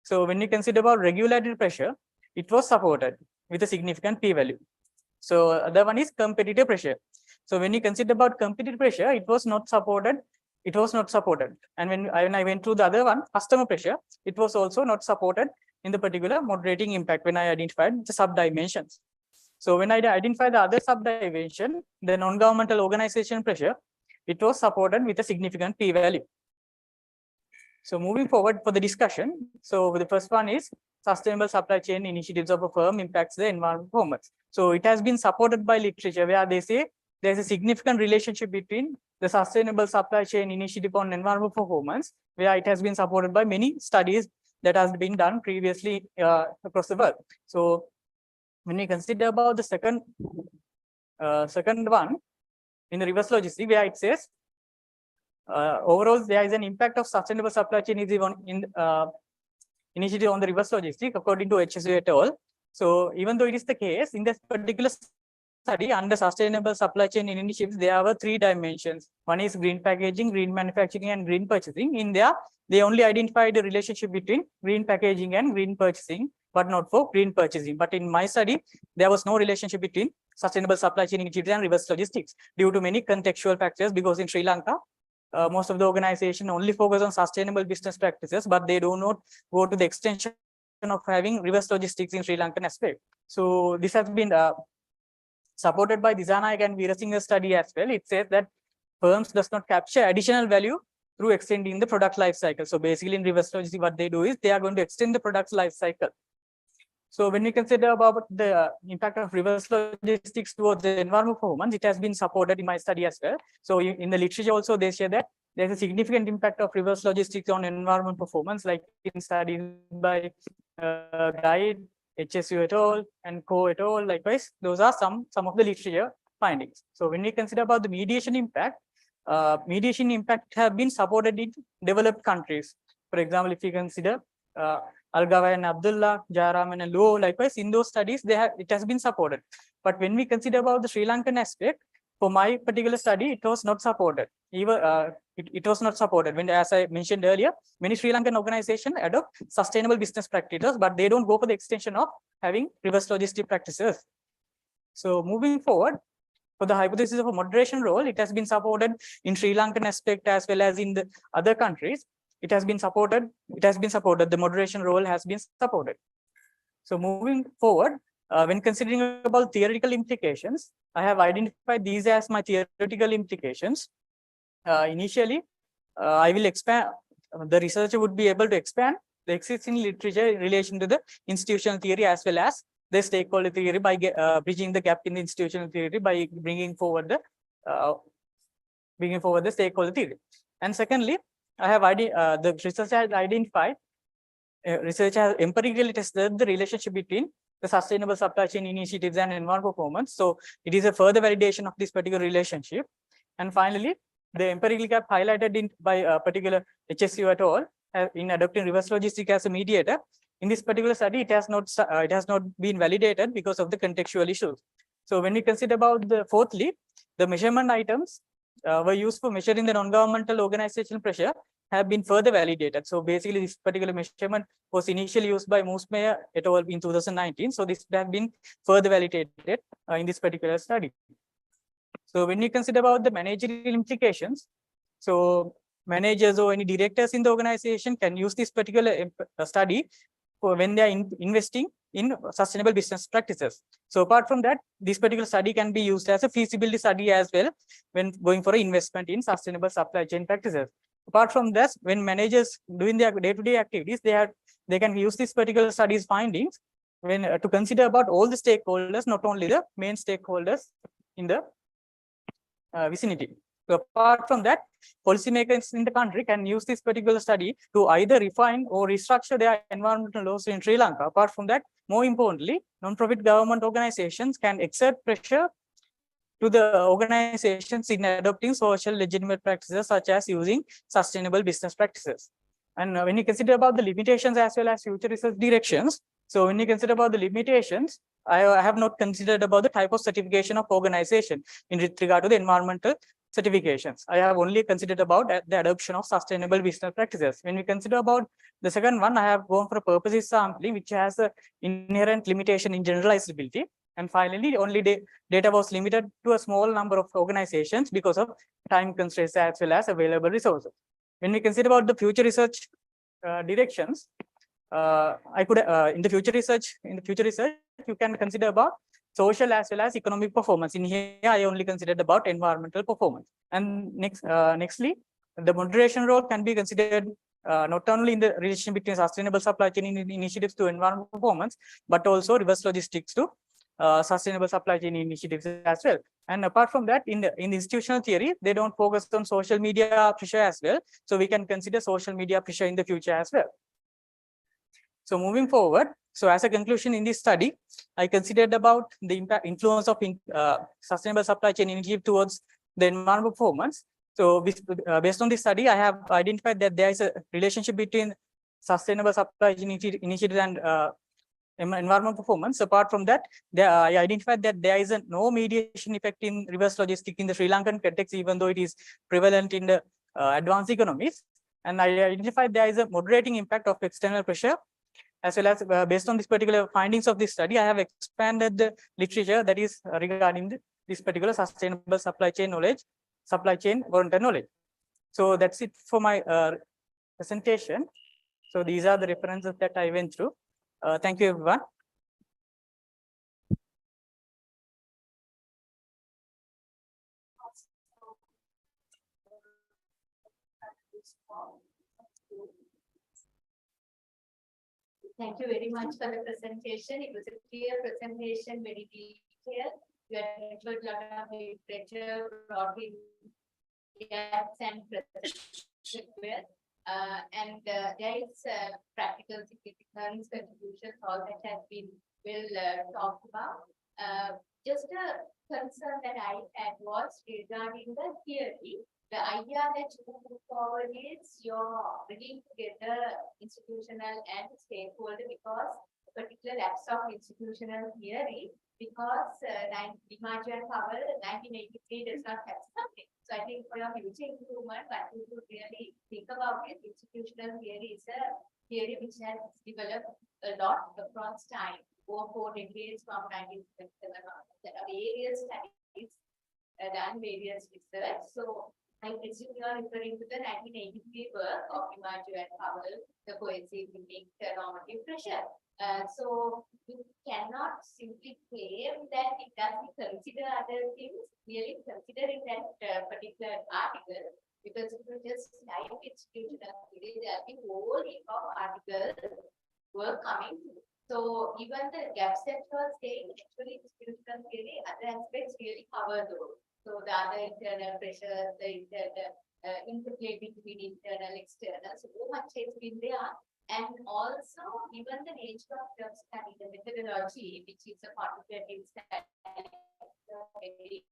So when you consider about regulated pressure, it was supported with a significant p-value. So other one is competitive pressure. So when you consider about competitive pressure, it was not supported. It was not supported. And when I went through the other one, customer pressure, it was also not supported in the particular moderating impact when I identified the sub-dimensions. So when I identified the other sub-dimension, the non-governmental organization pressure, it was supported with a significant p-value. So moving forward for the discussion, so the first one is sustainable supply chain initiatives of a firm impacts the environmental performance. So it has been supported by literature where they say there's a significant relationship between the sustainable supply chain initiative on environmental performance, where it has been supported by many studies that has been done previously across the world. So when we consider about the second one in the reverse logistics, where it says overall there is an impact of sustainable supply chain is even in initiative on the reverse logistics according to HSU et al. So even though it is the case in this particular study under sustainable supply chain initiatives, there were 3 dimensions. One is green packaging, green manufacturing, and green purchasing. In there, they only identified the relationship between green packaging and green purchasing, but not for green purchasing. But in my study, there was no relationship between sustainable supply chain initiatives and reverse logistics due to many contextual factors, because in Sri Lanka, most of the organization only focus on sustainable business practices, but they do not go to the extension of having reverse logistics in Sri Lankan aspect. So this has been supported by Disanayak and Veerasinghe study as well. It says that firms does not capture additional value through extending the product life cycle. So basically in reverse logistics, what they do is they are going to extend the product life cycle. So when we consider about the impact of reverse logistics towards the environmental performance, it has been supported in my study as well. So in the literature also, they say that there's a significant impact of reverse logistics on environmental performance, like in studies by Guide, HSU et al. And Co et al. Likewise, those are some of the literature findings. So when we consider about the mediation impact have been supported in developed countries. For example, if you consider Algava and Abdullah, Jayaraman and Luo, likewise, in those studies, it has been supported. But when we consider about the Sri Lankan aspect, for my particular study, it was not supported. Even it was not supported. When, as I mentioned earlier, many Sri Lankan organizations adopt sustainable business practices, but they don't go for the extension of having reverse logistic practices. So moving forward, for the hypothesis of a moderation role, it has been supported in Sri Lankan aspect as well as in the other countries. It has been supported. The moderation role has been supported. So moving forward, when considering about theoretical implications, I have identified these as my theoretical implications. Initially, I will expand. The researcher would be able to expand the existing literature in relation to the institutional theory as well as the stakeholder theory by bridging the gap in the institutional theory by bringing forward the stakeholder theory. And secondly, I have the researcher has identified. Research has empirically tested the relationship between the sustainable supply chain initiatives and environmental performance. So it is a further validation of this particular relationship. And finally, the empirical gap highlighted by a particular HSU et al. In adopting reverse logistics as a mediator. In this particular study, it has not been validated because of the contextual issues. So when we consider about the fourthly, the measurement items were used for measuring the non-governmental organizational pressure have been further validated. So basically, this particular measurement was initially used by Moosmeyer et al. In 2019. So this has been further validated in this particular study. So when we consider about the managerial implications, so managers or any directors in the organization can use this particular study for when they are investing in sustainable business practices. So apart from that, this particular study can be used as a feasibility study as well when going for an investment in sustainable supply chain practices. Apart from this, when managers doing their day-to-day activities, they can use this particular study's findings when to consider about all the stakeholders, not only the main stakeholders in the vicinity. So apart from that, policymakers in the country can use this particular study to either refine or restructure their environmental laws in Sri Lanka. Apart from that, more importantly, non-profit government organizations can exert pressure to the organizations in adopting social legitimate practices such as using sustainable business practices. And when you consider about the limitations as well as future research directions, so when you consider about the limitations, I have not considered about the type of certification of organization in regard to the environmental certifications. I have only considered about the adoption of sustainable business practices. When we consider about the second one, I have gone for a purposes sampling, which has an inherent limitation in generalizability. And finally, only data was limited to a small number of organizations because of time constraints as well as available resources. When we consider about the future research directions, I could in the future research, you can consider about social as well as economic performance. In here, I only considered about environmental performance. And nextly, the moderation role can be considered not only in the relation between sustainable supply chain initiatives to environmental performance, but also reverse logistics to sustainable supply chain initiatives as well. And apart from that, in the institutional theory, they don't focus on social media pressure as well. So we can consider social media pressure in the future as well. So moving forward, so as a conclusion in this study, I considered about the influence of sustainable supply chain initiative towards the environmental performance. So based on this study, I have identified that there is a relationship between sustainable supply chain initiatives and environmental performance. Apart from that, I identified that there is no mediation effect in reverse logistics in the Sri Lankan context, even though it is prevalent in the advanced economies. And I identified there is a moderating impact of external pressure. As well as based on this particular findings of this study, I have expanded the literature that is regarding this particular sustainable supply chain knowledge, supply chain volunteer knowledge. So that's it for my presentation. So these are the references that I went through. Thank you, everyone. Thank you very much for the presentation. It was a clear presentation, very detailed. You had included a lot of literature, brought in gaps and presentation with. And there is practical significance, contributions, all that has been well talked about. Just a concern that I had was regarding the theory. The idea that you move forward is you're bringing together institutional and stakeholder because a particular lapse of institutional theory, because PIMARC and Powell 1983 does not have something. So I think for your future improvement, what you should really think about is institutional theory is a theory which has developed a lot across time, over 4 decades from 1957 on. There are various studies done, various research. So I presume you are referring to the 1983 work of PIMARC and Powell, the cohesive link normative pressure. So you cannot simply claim that it doesn't consider other things, really considering that particular article, because if you just type institutional theory, there will be whole heap of articles were coming through. So even the gaps that you are saying, actually institutional theory, other aspects really cover those. So the other internal pressure, the internal interplay between internal, external, so much has been there. And also even the nature of the study, the methodology, which is a quantitative study, very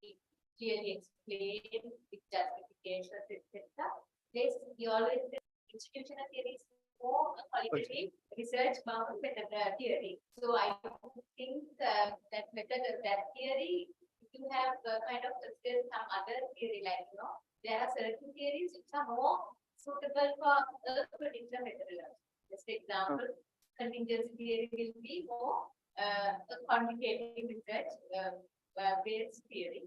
clearly explained with justifications, etc. This always the institutional theory is more qualitative research bound method theory. So I think that method, that theory you have kind of still some other theory, like, there are certain theories which are more suitable for a particular methodology. Just example, contingency theory will be more a quantitative research based theory.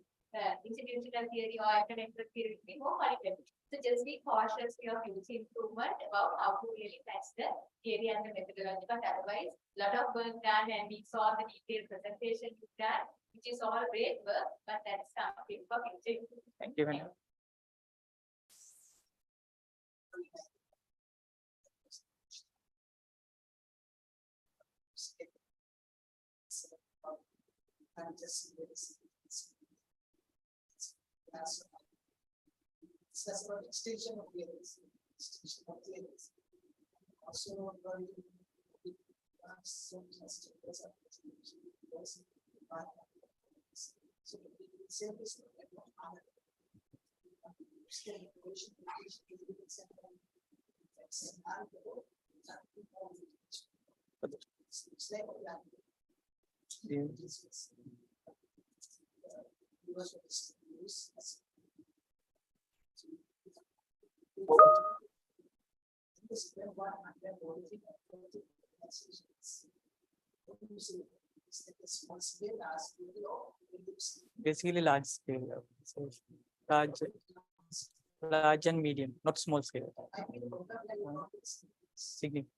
Institutional theory or academic theory will be more qualitative. So just be cautious for your future improvement about how to really match the theory and the methodology. But otherwise, a lot of work done, and we saw the detailed presentation you've done, which is all great work, but that's something for future improvement. Thank you, madam. Discuss about extension of theories. Extension of theories. Also, so say this. Basically, large scale. So large and medium, not small scale. Significant.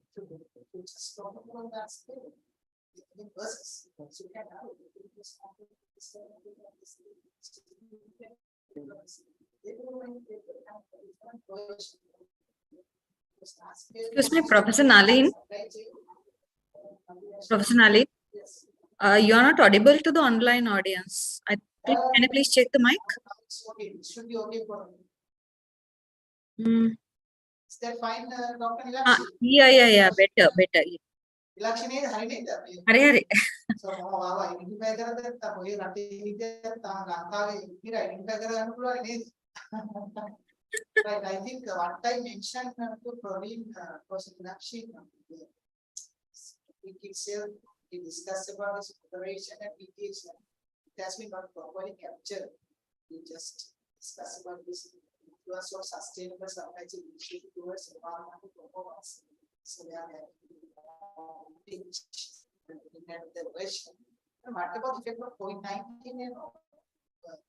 Excuse me, Professor Nalin. Professor Nalin, you are not audible to the online audience. Can you please check the mic? It should be okay for me. Is that fine, Dr. Ilakshi? Yeah, better. Ilakshi is hiding there. Hare. So, I identify that the right, I think what I mentioned to Praveen, Professor Ilakshi, we discussed about this preparation and mediation. It has been not properly captured. We just discussed about this towards of sustainable supply chain initiative towards environmental performance. So they are in the version. What about the effect of COVID-19 and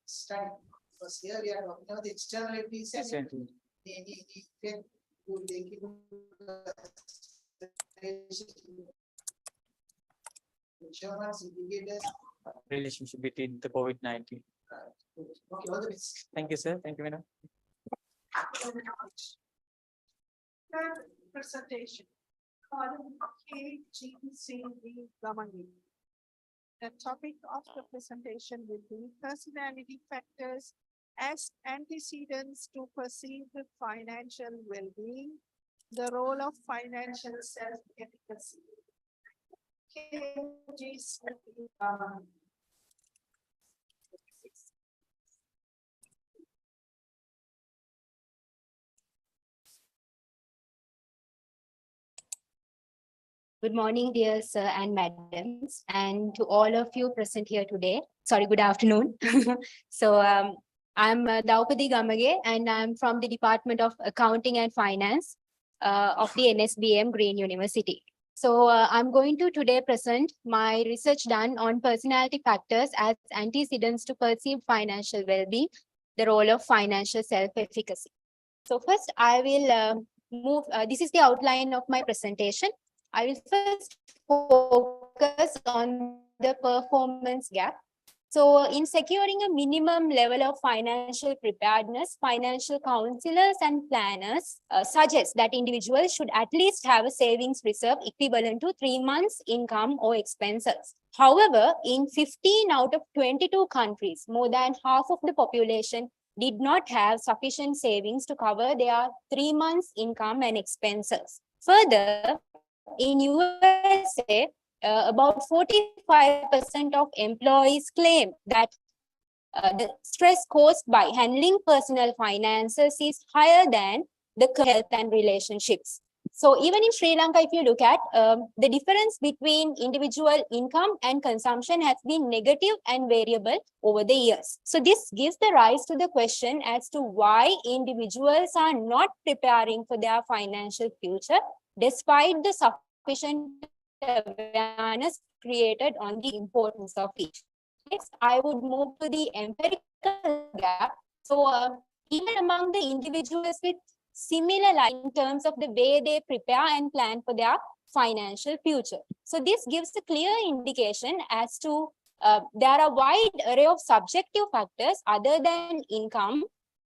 study? Because here we are talking about the externalities and any effect would they give insurance indicators. Relationship between the COVID-19. Okay, all the best. Thank you, sir. Thank you, madam. Third presentation. KGCD Gamani. The topic of the presentation will be personality factors as antecedents to perceived financial well-being, the role of financial self-efficacy. KGCD Gamani. Good morning, dear sir and madams, and to all of you present here today. Sorry, good afternoon. I'm Daupadi Gamage, and I'm from the Department of Accounting and Finance of the NSBM Green University. So I'm going to today present my research done on personality factors as antecedents to perceived financial well-being, the role of financial self-efficacy. So first I will this is the outline of my presentation. I will first focus on the performance gap. So in securing a minimum level of financial preparedness, financial counselors and planners suggest that individuals should at least have a savings reserve equivalent to 3 months' income or expenses. However, in 15 out of 22 countries, more than half of the population did not have sufficient savings to cover their 3 months' income and expenses. Further, in USA, about 45% of employees claim that the stress caused by handling personal finances is higher than the health and relationships. So even in Sri Lanka, if you look at the difference between individual income and consumption has been negative and variable over the years. So this gives the rise to the question as to why individuals are not preparing for their financial future despite the sufficient awareness created on the importance of it. Next, I would move to the empirical gap. So even among the individuals with similar in terms of the way they prepare and plan for their financial future. So this gives a clear indication as to there are a wide array of subjective factors other than income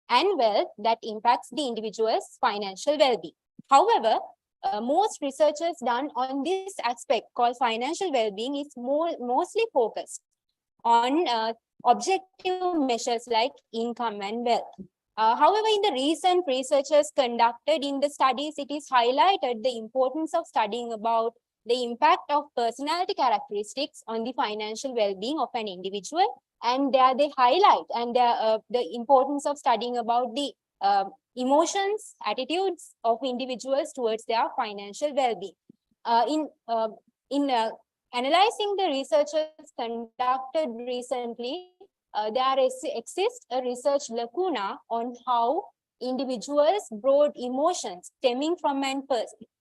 and wealth that impacts the individual's financial well-being. However, most researchers done on this aspect called financial well-being is mostly focused on objective measures like income and wealth. However, in the recent researchers conducted in the studies, it is highlighted the importance of studying about the impact of personality characteristics on the financial well-being of an individual. And there they highlight and the importance of studying about the emotions, attitudes of individuals towards their financial well-being. In analyzing the researchers conducted recently, there exists a research lacuna on how individuals' broad emotions stemming from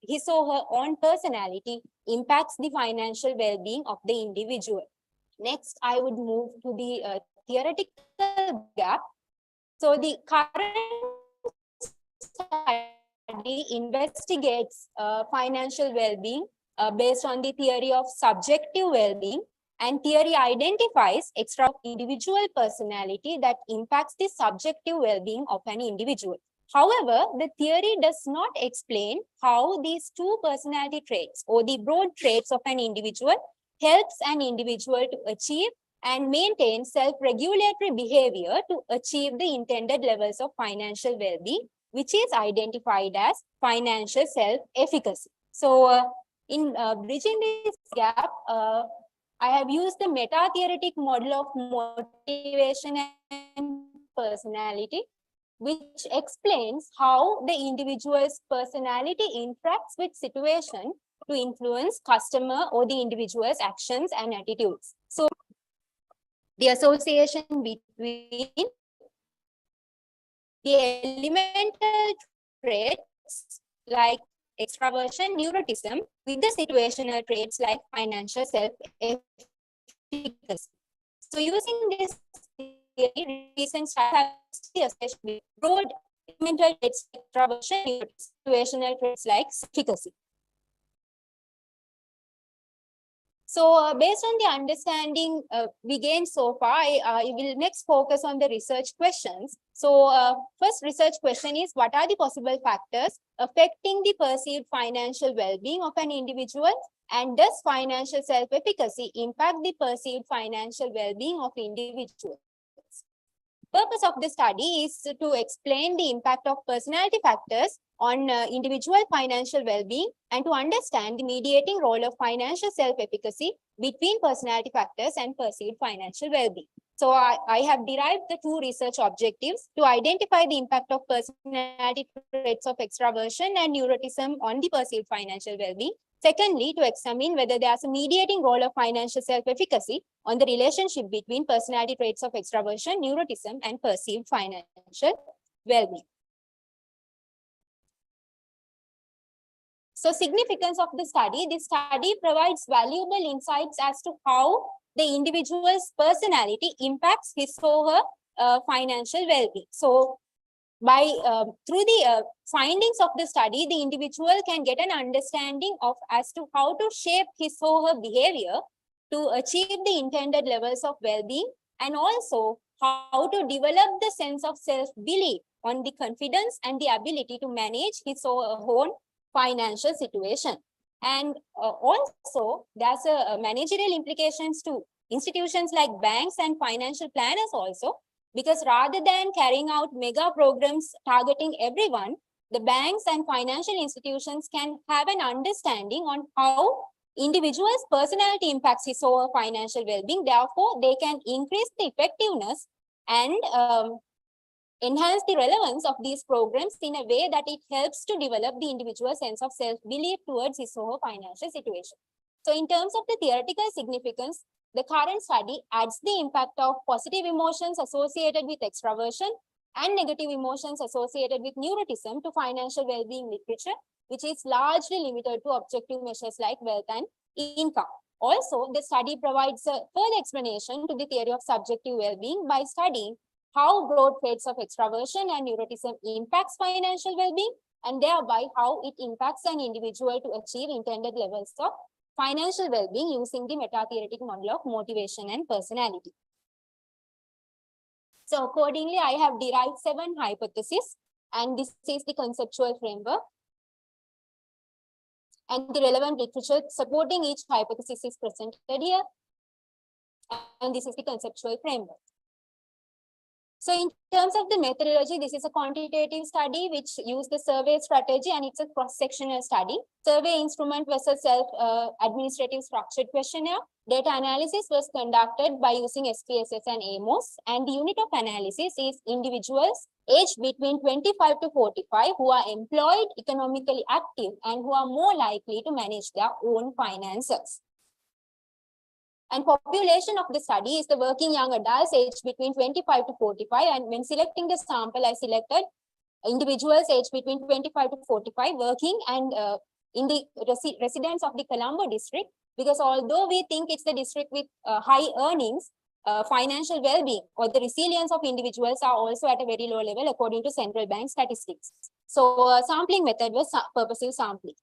his or her own personality impacts the financial well-being of the individual. Next, I would move to the theoretical gap. So the current study investigates financial well-being based on the theory of subjective well-being, and theory identifies extra individual personality that impacts the subjective well-being of an individual. However, the theory does not explain how these two personality traits or the broad traits of an individual helps an individual to achieve and maintain self-regulatory behavior to achieve the intended levels of financial well-being, which is identified as financial self-efficacy. So in bridging this gap, I have used the meta-theoretic model of motivation and personality, which explains how the individual's personality interacts with situation to influence customer or the individual's actions and attitudes. So the association between the elemental traits like extraversion, neuroticism, with the situational traits like financial self-efficacy. So using this theory, recent studies with broad elemental traits, extraversion, situational traits like efficacy. So based on the understanding we gained so far, I will next focus on the research questions. So first research question is, what are the possible factors affecting the perceived financial well-being of an individual? And does financial self-efficacy impact the perceived financial well-being of individuals? Purpose of the study is to explain the impact of personality factors on individual financial well-being and to understand the mediating role of financial self-efficacy between personality factors and perceived financial well-being. So I have derived the two research objectives to identify the impact of personality traits of extraversion and neuroticism on the perceived financial well-being. Secondly, to examine whether there is a mediating role of financial self-efficacy on the relationship between personality traits of extraversion, neuroticism, and perceived financial well-being. So significance of the study, this study provides valuable insights as to how the individual's personality impacts his or her financial well-being. So by through the findings of the study, the individual can get an understanding of as to how to shape his or her behavior to achieve the intended levels of well-being, and also how to develop the sense of self-belief on the confidence and the ability to manage his or her own financial situation. And also there's a managerial implications to institutions like banks and financial planners also, because rather than carrying out mega programs targeting everyone, the banks and financial institutions can have an understanding on how individuals' personality impacts his or her financial well-being. Therefore, they can increase the effectiveness and enhance the relevance of these programs in a way that it helps to develop the individual's sense of self-belief towards his or her financial situation. So in terms of the theoretical significance, the current study adds the impact of positive emotions associated with extraversion and negative emotions associated with neuroticism to financial well-being literature, which is largely limited to objective measures like wealth and income. Also, the study provides a further explanation to the theory of subjective well-being by studying how broad traits of extraversion and neuroticism impacts financial well-being, and thereby how it impacts an individual to achieve intended levels of financial well-being using the meta-theoretic model of motivation and personality. So accordingly, I have derived 7 hypotheses, and this is the conceptual framework. And the relevant literature supporting each hypothesis is presented here. And this is the conceptual framework. So in terms of the methodology, this is a quantitative study which used the survey strategy, and it's a cross-sectional study. Survey instrument was a self-administrative structured questionnaire. Data analysis was conducted by using SPSS and AMOS, and the unit of analysis is individuals aged between 25 to 45 who are employed, economically active, and who are more likely to manage their own finances. And population of the study is the working young adults aged between 25 to 45. And when selecting the sample, I selected individuals aged between 25 to 45 working and in the residents of the Colombo district, because although we think it's the district with high earnings, financial well-being or the resilience of individuals are also at a very low level according to central bank statistics. So sampling method was purposive sampling.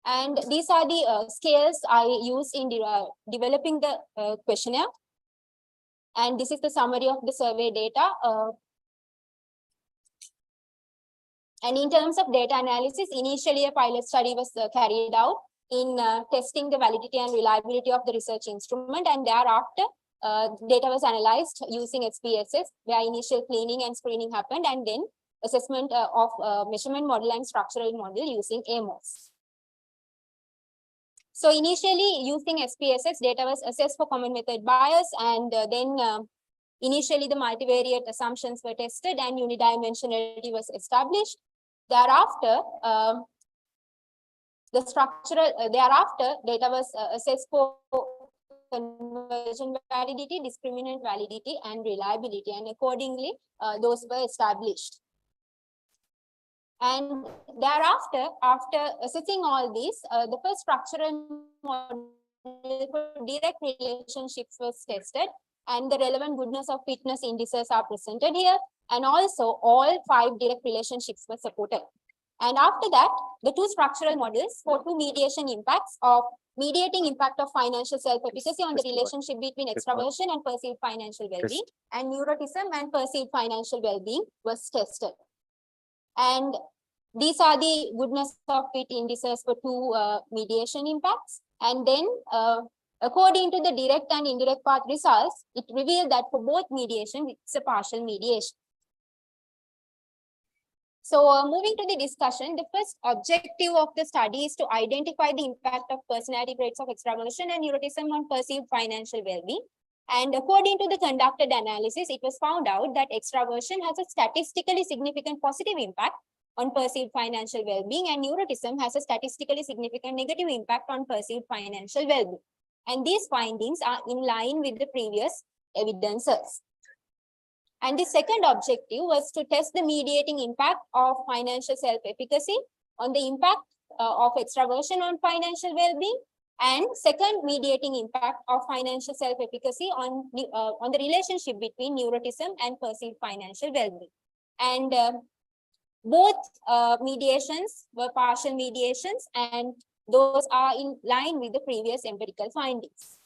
And these are the scales I used in developing the questionnaire. And this is the summary of the survey data. And in terms of data analysis, initially a pilot study was carried out in testing the validity and reliability of the research instrument. And thereafter, data was analyzed using SPSS, where initial cleaning and screening happened, and then assessment of measurement model and structural model using AMOS. So initially using SPSS, data was assessed for common method bias, and then initially the multivariate assumptions were tested and unidimensionality was established. Thereafter, data was assessed for conversion validity, discriminant validity, and reliability, and accordingly, those were established. And thereafter, after assessing all these, the first structural model for direct relationships was tested, and the relevant goodness of fitness indices are presented here. And also all 5 direct relationships were supported. And after that, the 2 structural models for 2 mediation impacts of mediating impact of financial self-efficacy on the relationship between extraversion and perceived financial well-being, and neuroticism and perceived financial well-being was tested. And these are the goodness of fit indices for 2 mediation impacts. And then according to the direct and indirect path results, it revealed that for both mediation, it's a partial mediation. So moving to the discussion, the first objective of the study is to identify the impact of personality traits of extraversion and neuroticism on perceived financial well-being. And according to the conducted analysis, it was found out that extraversion has a statistically significant positive impact on perceived financial well-being, and neuroticism has a statistically significant negative impact on perceived financial well-being. And these findings are in line with the previous evidences. And the second objective was to test the mediating impact of financial self-efficacy on the impact of extraversion on financial well-being, and second, mediating impact of financial self-efficacy on the relationship between neuroticism and perceived financial well-being. And both mediations were partial mediations, and those are in line with the previous empirical findings.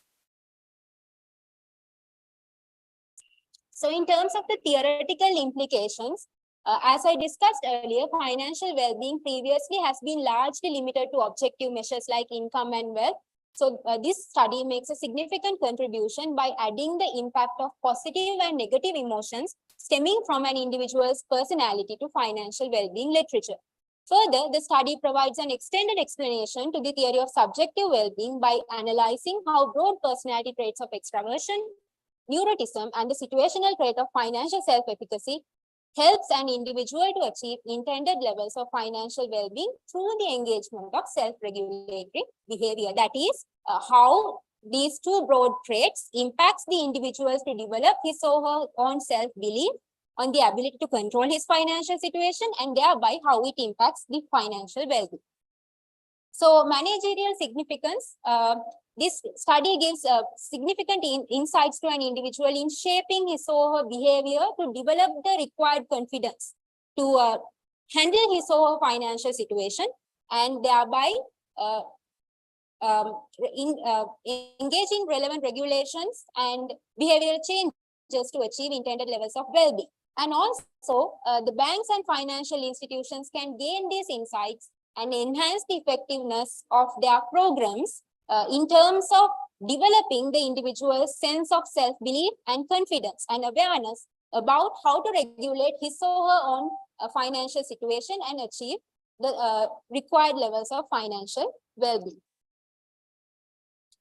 So in terms of the theoretical implications, as I discussed earlier, financial well-being previously has been largely limited to objective measures like income and wealth. So this study makes a significant contribution by adding the impact of positive and negative emotions stemming from an individual's personality to financial well-being literature. Further, the study provides an extended explanation to the theory of subjective well-being by analyzing how broad personality traits of extraversion neuroticism, and the situational trait of financial self-efficacy helps an individual to achieve intended levels of financial well-being through the engagement of self-regulatory behavior. That is, how these two broad traits impacts the individuals to develop his or her own self-belief on the ability to control his financial situation, and thereby how it impacts the financial well-being. So managerial significance, this study gives significant insights to an individual in shaping his or her behavior to develop the required confidence to handle his or her financial situation, and thereby engage in relevant regulations and behavioral changes to achieve intended levels of well-being. And also, the banks and financial institutions can gain these insights and enhance the effectiveness of their programs in terms of developing the individual's sense of self-belief and confidence and awareness about how to regulate his or her own financial situation and achieve the required levels of financial well-being.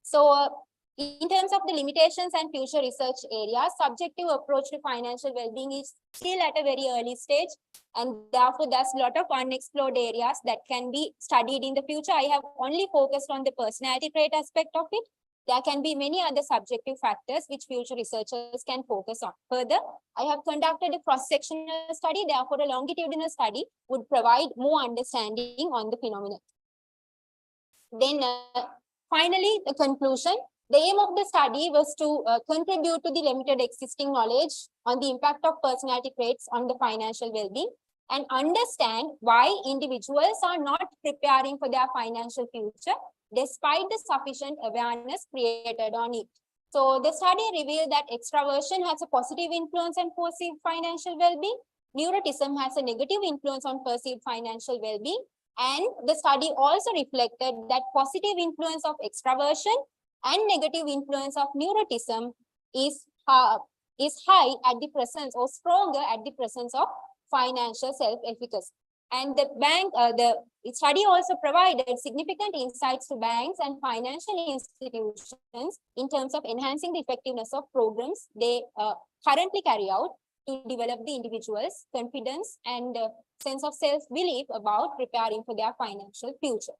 So, in terms of the limitations and future research areas, subjective approach to financial well-being is still at a very early stage, and therefore there's a lot of unexplored areas that can be studied in the future. I have only focused on the personality trait aspect of it. There can be many other subjective factors which future researchers can focus on. Further, I have conducted a cross-sectional study, therefore a longitudinal study would provide more understanding on the phenomenon. Then finally, the conclusion. The aim of the study was to contribute to the limited existing knowledge on the impact of personality traits on the financial well-being and understand why individuals are not preparing for their financial future despite the sufficient awareness created on it. So the study revealed that extraversion has a positive influence on perceived financial well-being. Neuroticism has a negative influence on perceived financial well-being. And the study also reflected that positive influence of extraversion and negative influence of neuroticism is high at the presence or stronger at the presence of financial self-efficacy. And the study also provided significant insights to banks and financial institutions in terms of enhancing the effectiveness of programs they currently carry out to develop the individual's confidence and sense of self-belief about preparing for their financial future.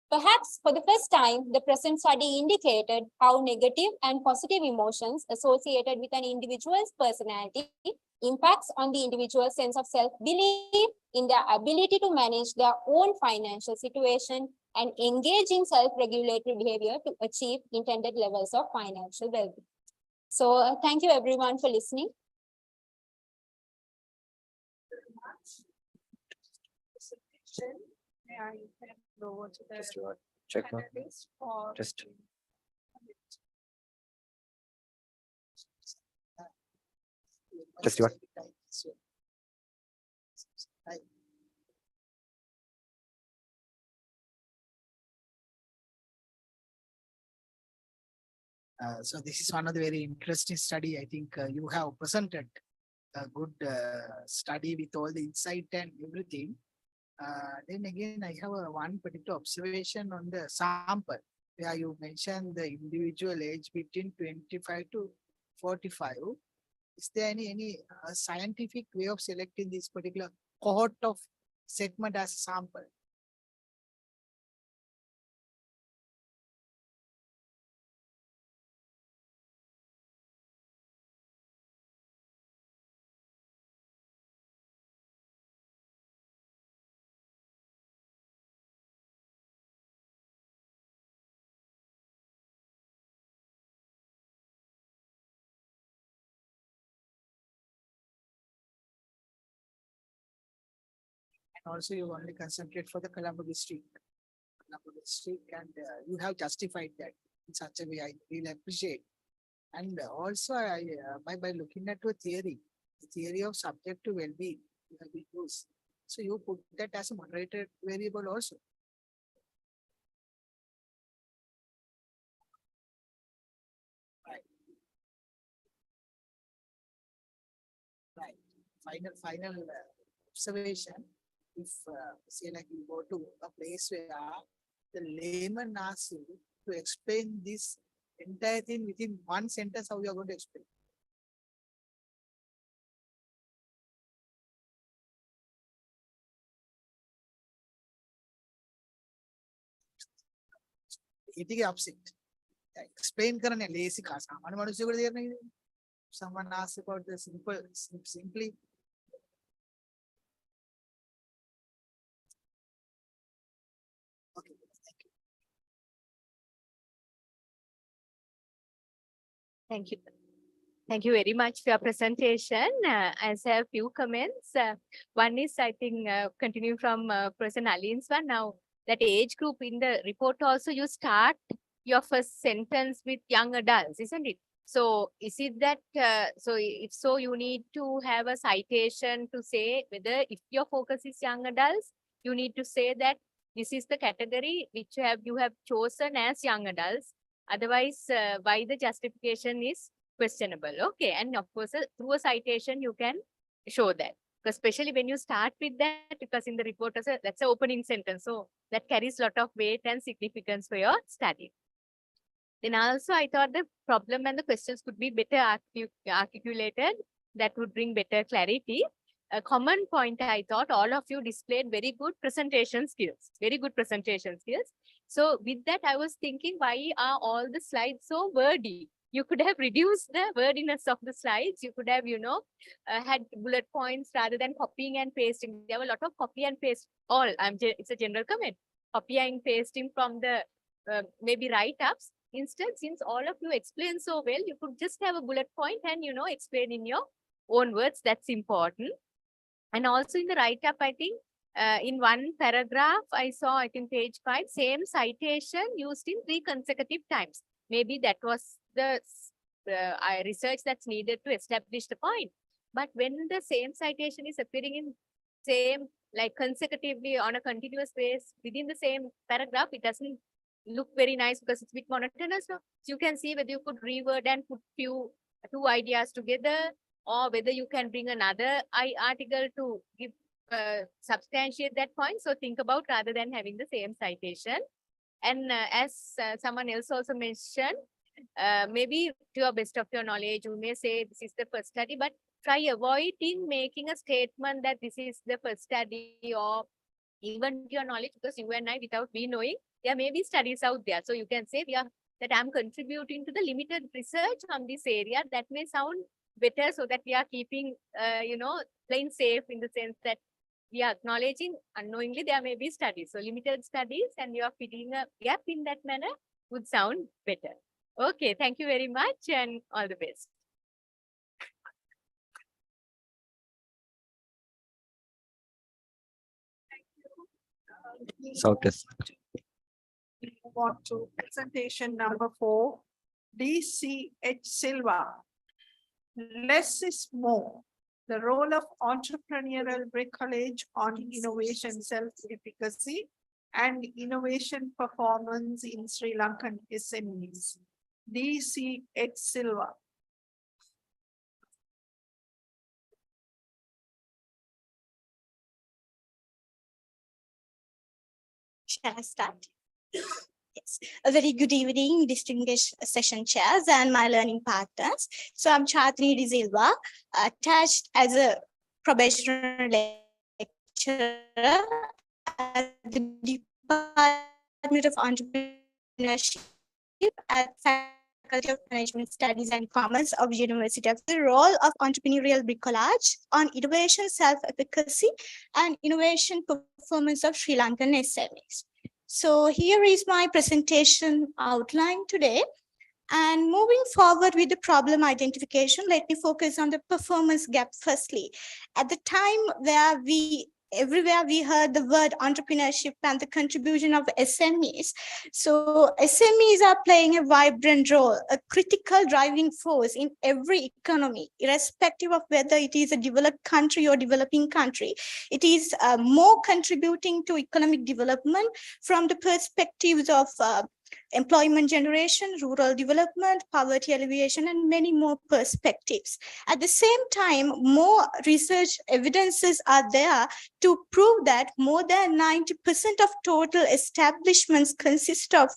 Perhaps for the first time, the present study indicated how negative and positive emotions associated with an individual's personality impacts on the individual's sense of self-belief in their ability to manage their own financial situation and engage in self-regulatory behavior to achieve intended levels of financial well-being. So thank you everyone for listening. May I hand over to the Check mark. panelists for Just what? So this is one of the very interesting study. I think you have presented a good study with all the insight and everything. Then again, I have one particular observation on the sample where you mentioned the individual age between 25 to 45. Is there any scientific way of selecting this particular cohort of segment as a sample? And also you only concentrate for the Colombo district. And you have justified that in such a way. I really appreciate. And also, by looking at your theory, the theory of subjective well-being, you have been used. So you put that as a moderated variable also. Right. Right. Final observation. If say like you go to a place where the layman asks you to explain this entire thing within one sentence, how you are going to explain? ඊටිගේ upset. Explain කරන්නේ lazy කා සාමාන්‍ය මිනිස්සුන්ට තේරෙන්නේ නේද? Someone asks about the simply. Okay, thank you. Thank you. Thank you very much for your presentation. I have a few comments. One is, I think, continuing from Professor Aline's one. Now, that age group in the report also, you start your first sentence with young adults, isn't it? So, is it that, so if so, you need to have a citation to say whether if your focus is young adults, you need to say that this is the category which you have chosen as young adults. Otherwise, why the justification is questionable. Okay. And of course, through a citation, you can show that. Because especially when you start with that, because in the report, that's an opening sentence. So that carries a lot of weight and significance for your study. Then also, I thought the problem and the questions could be better articulated. That would bring better clarity. A common point, I thought all of you displayed very good presentation skills, very good presentation skills. So with that, I was thinking, why are all the slides so wordy? You could have reduced the wordiness of the slides. You could have, had bullet points rather than copying and pasting. There were a lot of copy and paste. It's a general comment. Copy and pasting from the maybe write-ups. Instead, since all of you explain so well, you could just have a bullet point and, explain in your own words. That's important. And also in the write-up, I think, in one paragraph, I saw, I think, page 5, same citation used in 3 consecutive times. Maybe that was the research that's needed to establish the point. But when the same citation is appearing in same, like consecutively on a continuous base within the same paragraph, it doesn't look very nice because it's a bit monotonous. So you can see whether you could reword and put two ideas together, or whether you can bring another article to give substantiate that point. So think about rather than having the same citation. And as someone else also mentioned, maybe to your best of your knowledge, you may say this is the first study, but try avoiding making a statement that this is the first study, or even to your knowledge, because you and I, without we knowing, there may be studies out there. So you can say that I'm contributing to the limited research on this area. That may sound better, so that we are keeping, playing safe in the sense that we are acknowledging unknowingly there may be studies. So limited studies, and you are filling a gap in that manner would sound better. Okay, thank you very much and all the best. Move on to presentation number 4, DCH Silva. Less is more. The role of entrepreneurial bricolage on innovation self-efficacy and innovation performance in Sri Lankan SMEs. DCH Silva. Shall I start? Yes. A very good evening, distinguished session chairs and my learning partners. So I'm Chatri De Silva, attached as a probationary lecturer at the Department of Entrepreneurship at Faculty of Management Studies and Commerce of University of the role of entrepreneurial bricolage on innovation self-efficacy and innovation performance of Sri Lankan SMEs. So here is my presentation outline today. And moving forward with the problem identification, let me focus on the performance gap firstly. At the time where everywhere we heard the word entrepreneurship and the contribution of SMEs. So SMEs are playing a vibrant role, a critical driving force in every economy, irrespective of whether it is a developed country or developing country. It is more contributing to economic development from the perspectives of employment generation, rural development, poverty alleviation, and many more perspectives. At the same time, more research evidences are there to prove that more than 90% of total establishments consist of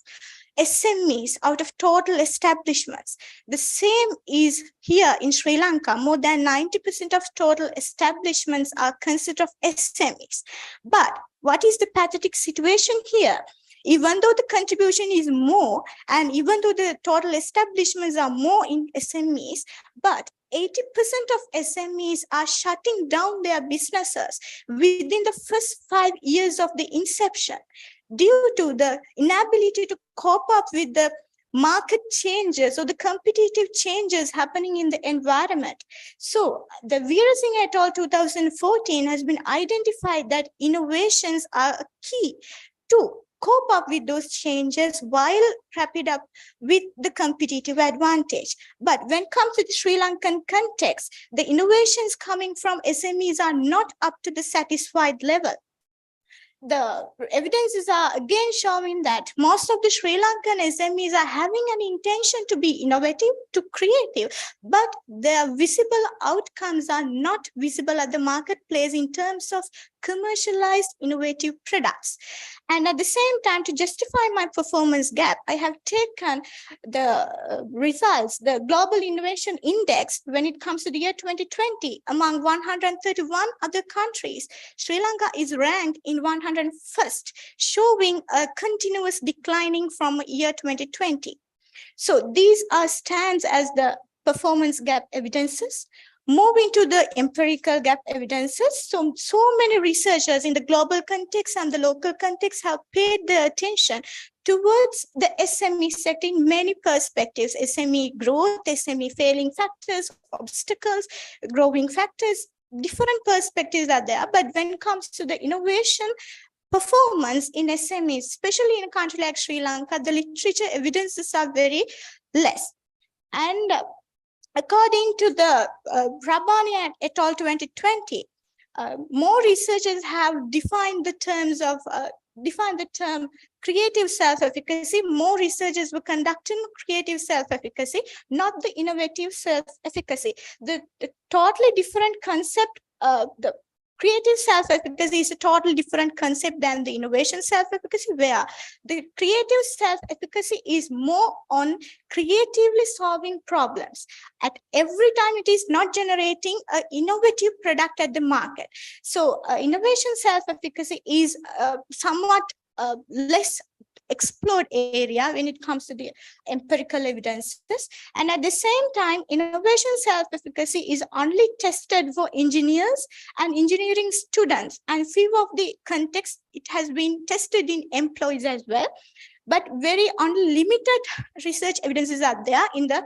SMEs out of total establishments. The same is here in Sri Lanka. More than 90% of total establishments are consist of SMEs. But what is the pathetic situation here? even though the contribution is more, and even though the total establishments are more in SMEs, but 80% of SMEs are shutting down their businesses within the first 5 years of the inception due to the inability to cope up with the market changes or the competitive changes happening in the environment. So the Veerasinghe et al. 2014 has been identified that innovations are a key to cope up with those changes while wrap it up with the competitive advantage. But when it comes to the Sri Lankan context, the innovations coming from SMEs are not up to the satisfied level. The evidences are again showing that most of the Sri Lankan SMEs are having an intention to be innovative, to creative, but their visible outcomes are not visible at the marketplace in terms of commercialized innovative products. And at the same time, to justify my performance gap, I have taken the results, the Global Innovation Index, when it comes to the year 2020, among 131 other countries. Sri Lanka is ranked in 101st, showing a continuous declining from year 2020. So these are stands as the performance gap evidences. Moving to the empirical gap evidences, so many researchers in the global context and the local context have paid their attention towards the SME sector in many perspectives: SME growth, SME failing factors, obstacles, growing factors, different perspectives are there. But when it comes to the innovation performance in SMEs, especially in a country like Sri Lanka, the literature evidences are very less. And according to the Rabani et al. 2020, more researchers have defined the term creative self-efficacy. More researchers were conducting creative self-efficacy, not the innovative self-efficacy. The totally different concept. The creative self-efficacy is a totally different concept than the innovation self-efficacy, where the creative self-efficacy is more on creatively solving problems. At every time, it is not generating an innovative product at the market. So innovation self-efficacy is somewhat less explored area when it comes to the empirical evidences. And at the same time, innovation self-efficacy is only tested for engineers and engineering students, and few of the context it has been tested in employees as well. But very unlimited research evidences are there in the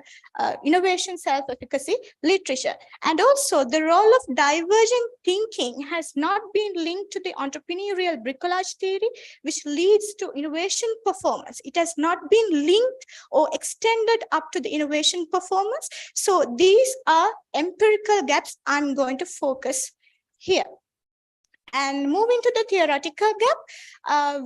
innovation self-efficacy literature. And also the role of divergent thinking has not been linked to the entrepreneurial bricolage theory, which leads to innovation performance. It has not been linked or extended up to the innovation performance. So these are empirical gaps I'm going to focus here. And moving to the theoretical gap,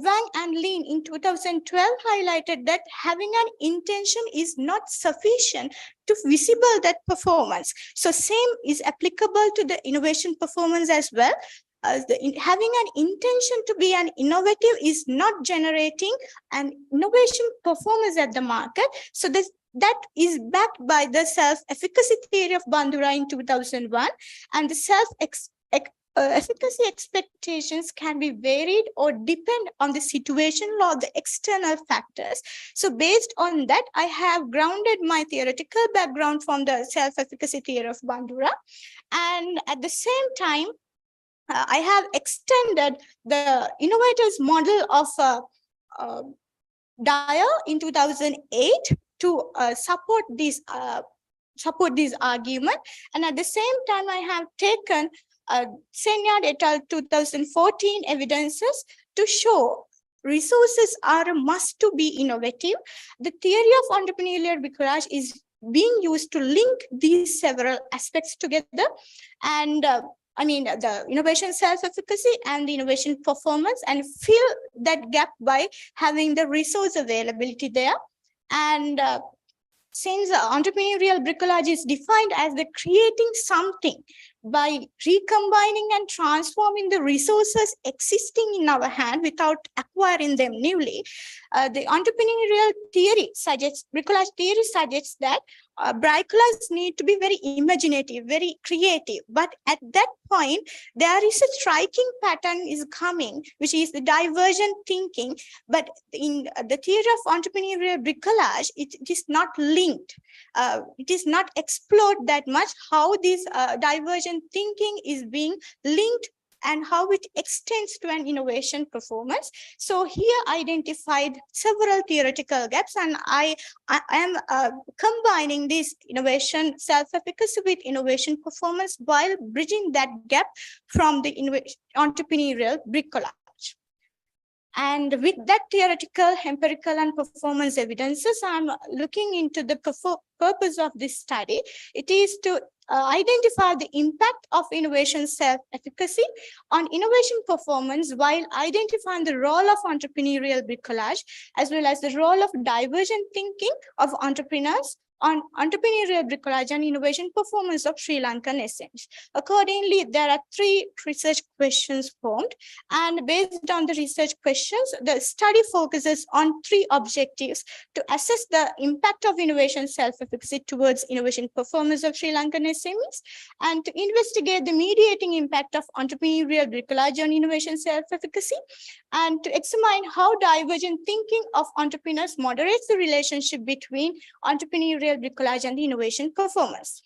Wang and Lin in 2012 highlighted that having an intention is not sufficient to visible that performance. So same is applicable to the innovation performance as well. Having an intention to be an innovative is not generating an innovation performance at the market. So that is backed by the self-efficacy theory of Bandura in 2001, and the efficacy expectations can be varied or depend on the situation or the external factors. So based on that, I have grounded my theoretical background from the self-efficacy theory of Bandura. And at the same time, I have extended the innovators model of Dyer in 2008 to support this argument. And at the same time, I have taken Senyard et al. 2014 evidences to show resources are a must to be innovative. The theory of entrepreneurial bricolage is being used to link these several aspects together. And the innovation self-efficacy and the innovation performance, and fill that gap by having the resource availability there. And since entrepreneurial bricolage is defined as the creating something by recombining and transforming the resources existing in our hand without acquiring them newly. The entrepreneurial theory suggests, bricolage theory suggests that bricolage need to be very imaginative, very creative. But at that point, there is a striking pattern is coming, which is the divergent thinking. But in the theory of entrepreneurial bricolage, it is not linked. It is not explored that much how this divergent thinking is being linked and how it extends to an innovation performance. So here identified several theoretical gaps, and I am combining this innovation self-efficacy with innovation performance while bridging that gap from the entrepreneurial bricolage. And with that theoretical, empirical, and performance evidences, I'm looking into the purpose of this study. It is to identify the impact of innovation self-efficacy on innovation performance while identifying the role of entrepreneurial bricolage, as well as the role of divergent thinking of entrepreneurs on entrepreneurial bricolage and innovation performance of Sri Lankan SMEs. Accordingly, there are 3 research questions formed, and based on the research questions, the study focuses on 3 objectives to assess the impact of innovation self-efficacy towards innovation performance of Sri Lankan SMEs, and to investigate the mediating impact of entrepreneurial bricolage on innovation self-efficacy, and to examine how divergent thinking of entrepreneurs moderates the relationship between entrepreneurial bricolage and the innovation performance.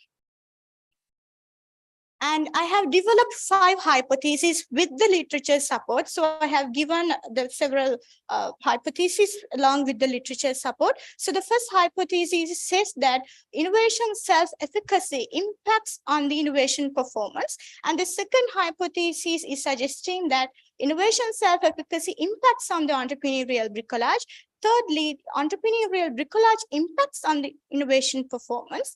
And I have developed 5 hypotheses with the literature support. So I have given the several hypotheses along with the literature support. So the first hypothesis says that innovation self-efficacy impacts on the innovation performance. And the second hypothesis is suggesting that innovation self-efficacy impacts on the entrepreneurial bricolage. Thirdly, entrepreneurial bricolage impacts on the innovation performance.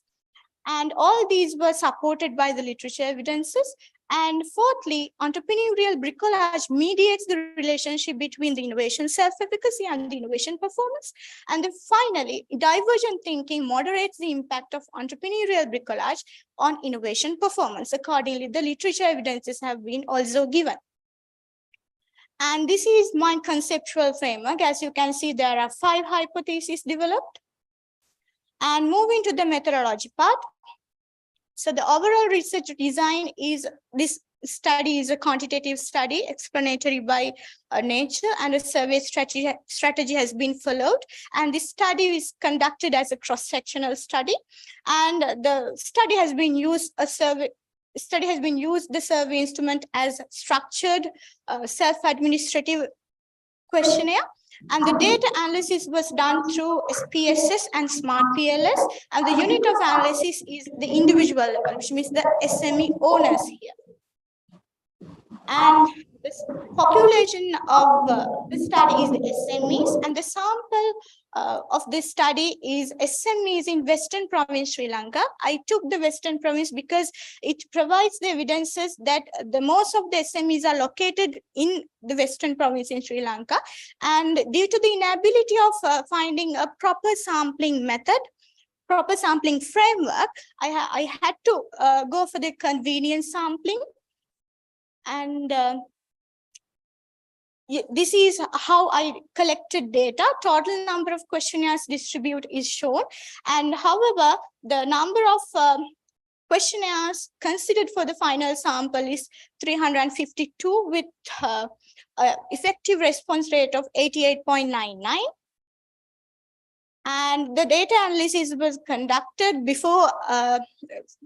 And all these were supported by the literature evidences. And fourthly, entrepreneurial bricolage mediates the relationship between the innovation self-efficacy and the innovation performance. And then finally, divergent thinking moderates the impact of entrepreneurial bricolage on innovation performance. Accordingly, the literature evidences have been also given. And this is my conceptual framework. As you can see, there are 5 hypotheses developed. And moving to the methodology part. So the overall research design is, this study is a quantitative study, explanatory by nature, and a survey strategy has been followed. And this study is conducted as a cross-sectional study. And the study has been used, the survey instrument as structured self-administrative questionnaire. And the data analysis was done through SPSS and Smart PLS. And the unit of analysis is the individual level, which means the SME owners here. And this population of the study is the SMEs, and the sample of this study is SMEs in Western Province, Sri Lanka. I took the Western Province because it provides the evidences that the most of the SMEs are located in the Western Province in Sri Lanka. And due to the inability of finding a proper sampling method, proper sampling framework, I had to go for the convenience sampling. And this is how I collected data. Total number of questionnaires distributed is shown. And however, the number of questionnaires considered for the final sample is 352 with effective response rate of 88.99. And the data analysis was conducted before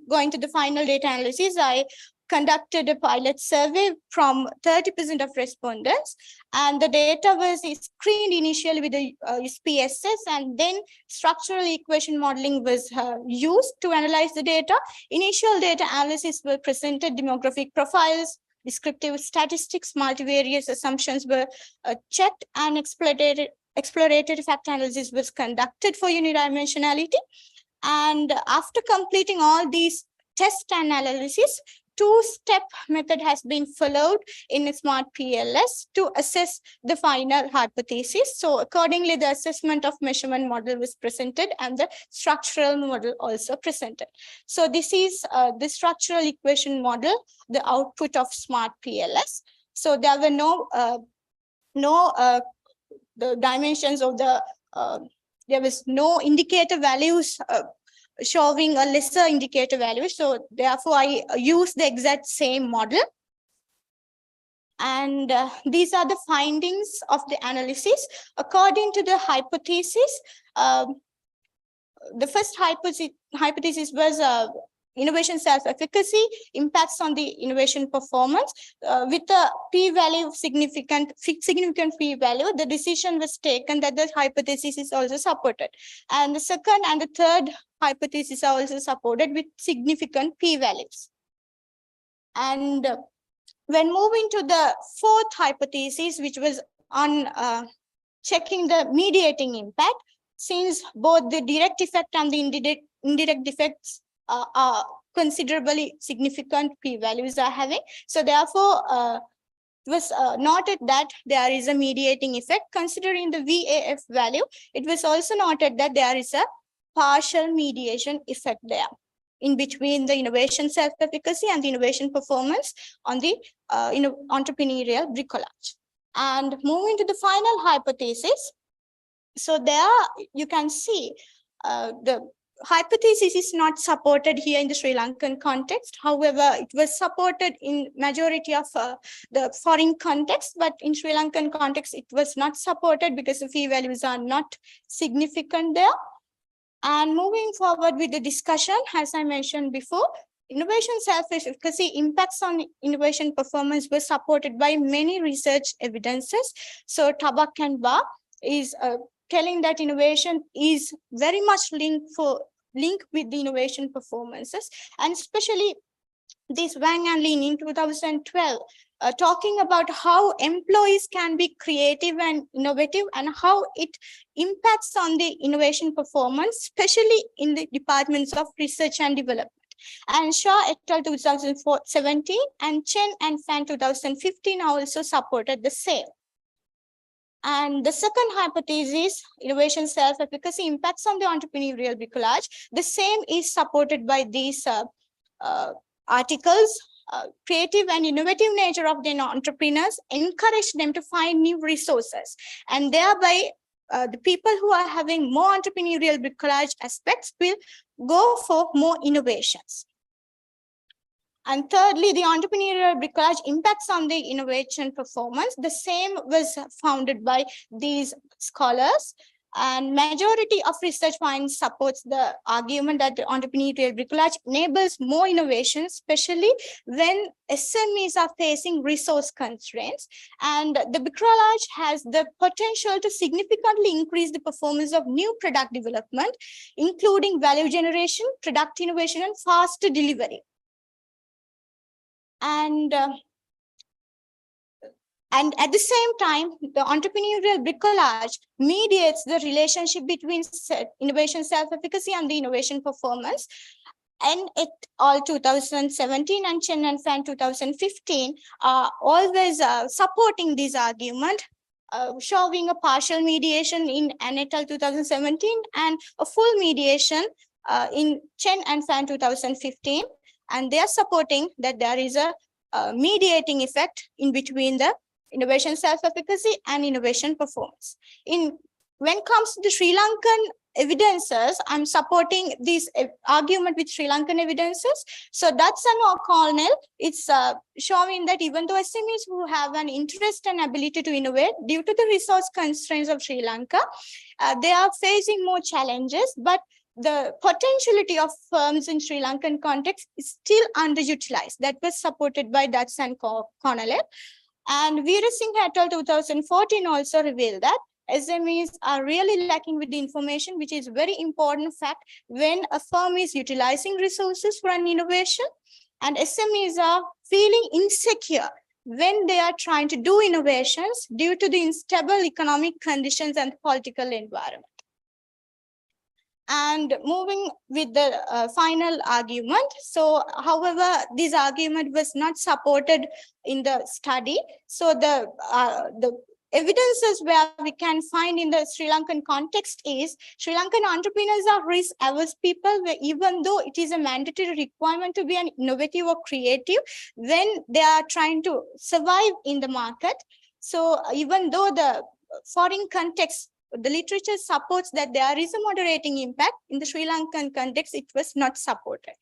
going to the final data analysis. I conducted a pilot survey from 30% of respondents, and the data was screened initially with the SPSS, and then structural equation modeling was used to analyze the data. Initial data analysis were presented, demographic profiles, descriptive statistics, multivariate assumptions were checked, and exploratory fact analysis was conducted for unidimensionality. And after completing all these test analysis, two-step method has been followed in Smart PLS to assess the final hypothesis. So accordingly, the assessment of measurement model was presented and the structural model also presented. So this is the structural equation model, the output of Smart PLS. So there were no the dimensions of the there was no indicator values showing a lesser indicator value. So therefore, I use the exact same model. And these are the findings of the analysis. According to the hypothesis, the first hypothesis was innovation self-efficacy impacts on the innovation performance with a p-value significant p-value. The decision was taken that the hypothesis is also supported, and the second and the third hypothesis are also supported with significant p-values. And when moving to the fourth hypothesis, which was on checking the mediating impact, since both the direct effect and the indirect effects are considerably significant p-values are having. So therefore, it was noted that there is a mediating effect. Considering the VAF value, it was also noted that there is a partial mediation effect there in between the innovation self-efficacy and the innovation performance on the entrepreneurial bricolage. And moving to the final hypothesis, so there you can see the hypothesis is not supported here in the Sri Lankan context. However, it was supported in majority of the foreign context, but in Sri Lankan context, it was not supported because the p-values are not significant there. And moving forward with the discussion, as I mentioned before, innovation self-efficacy impacts on innovation performance were supported by many research evidences. So Tabak and Ba is telling that innovation is very much linked with the innovation performances, and especially this Wang and Lin in 2012 talking about how employees can be creative and innovative and how it impacts on the innovation performance, especially in the departments of research and development. And Shaw et al. 2017 and Chen and Fan 2015 also supported the same. And the second hypothesis, innovation self-efficacy impacts on the entrepreneurial bricolage. The same is supported by these articles. Creative and innovative nature of the entrepreneurs encourage them to find new resources, and thereby the people who are having more entrepreneurial bricolage aspects will go for more innovations. And thirdly, the entrepreneurial bricolage impacts on the innovation performance. The same was founded by these scholars, and majority of research finds supports the argument that the entrepreneurial bricolage enables more innovation, especially when SMEs are facing resource constraints. And the bricolage has the potential to significantly increase the performance of new product development, including value generation, product innovation, and faster delivery. And at the same time, the entrepreneurial bricolage mediates the relationship between innovation self-efficacy and the innovation performance. And it all 2017 and Chen and Fan 2015 are always supporting this argument, showing a partial mediation in et al. 2017 and a full mediation in Chen and Fan 2015. And they are supporting that there is a mediating effect in between the innovation self-efficacy and innovation performance. When it comes to the Sri Lankan evidences, I'm supporting this argument with Sri Lankan evidences. So that's an O'Connell. It's showing that even though SMEs who have an interest and ability to innovate, due to the resource constraints of Sri Lanka, they are facing more challenges, but the potentiality of firms in Sri Lankan context is still underutilized. That was supported by Dutz and Connell. And Veerasinghe et al. 2014 also revealed that SMEs are really lacking with the information, which is a very important fact when a firm is utilizing resources for an innovation, and SMEs are feeling insecure when they are trying to do innovations due to the unstable economic conditions and political environment. And moving with the final argument. So, however, this argument was not supported in the study. So the evidences where we can find in the Sri Lankan context is Sri Lankan entrepreneurs are risk-averse people, where even though it is a mandatory requirement to be an innovative or creative, when they are trying to survive in the market. So even though the foreign context, the literature supports that there is a moderating impact, in the Sri Lankan context, it was not supported.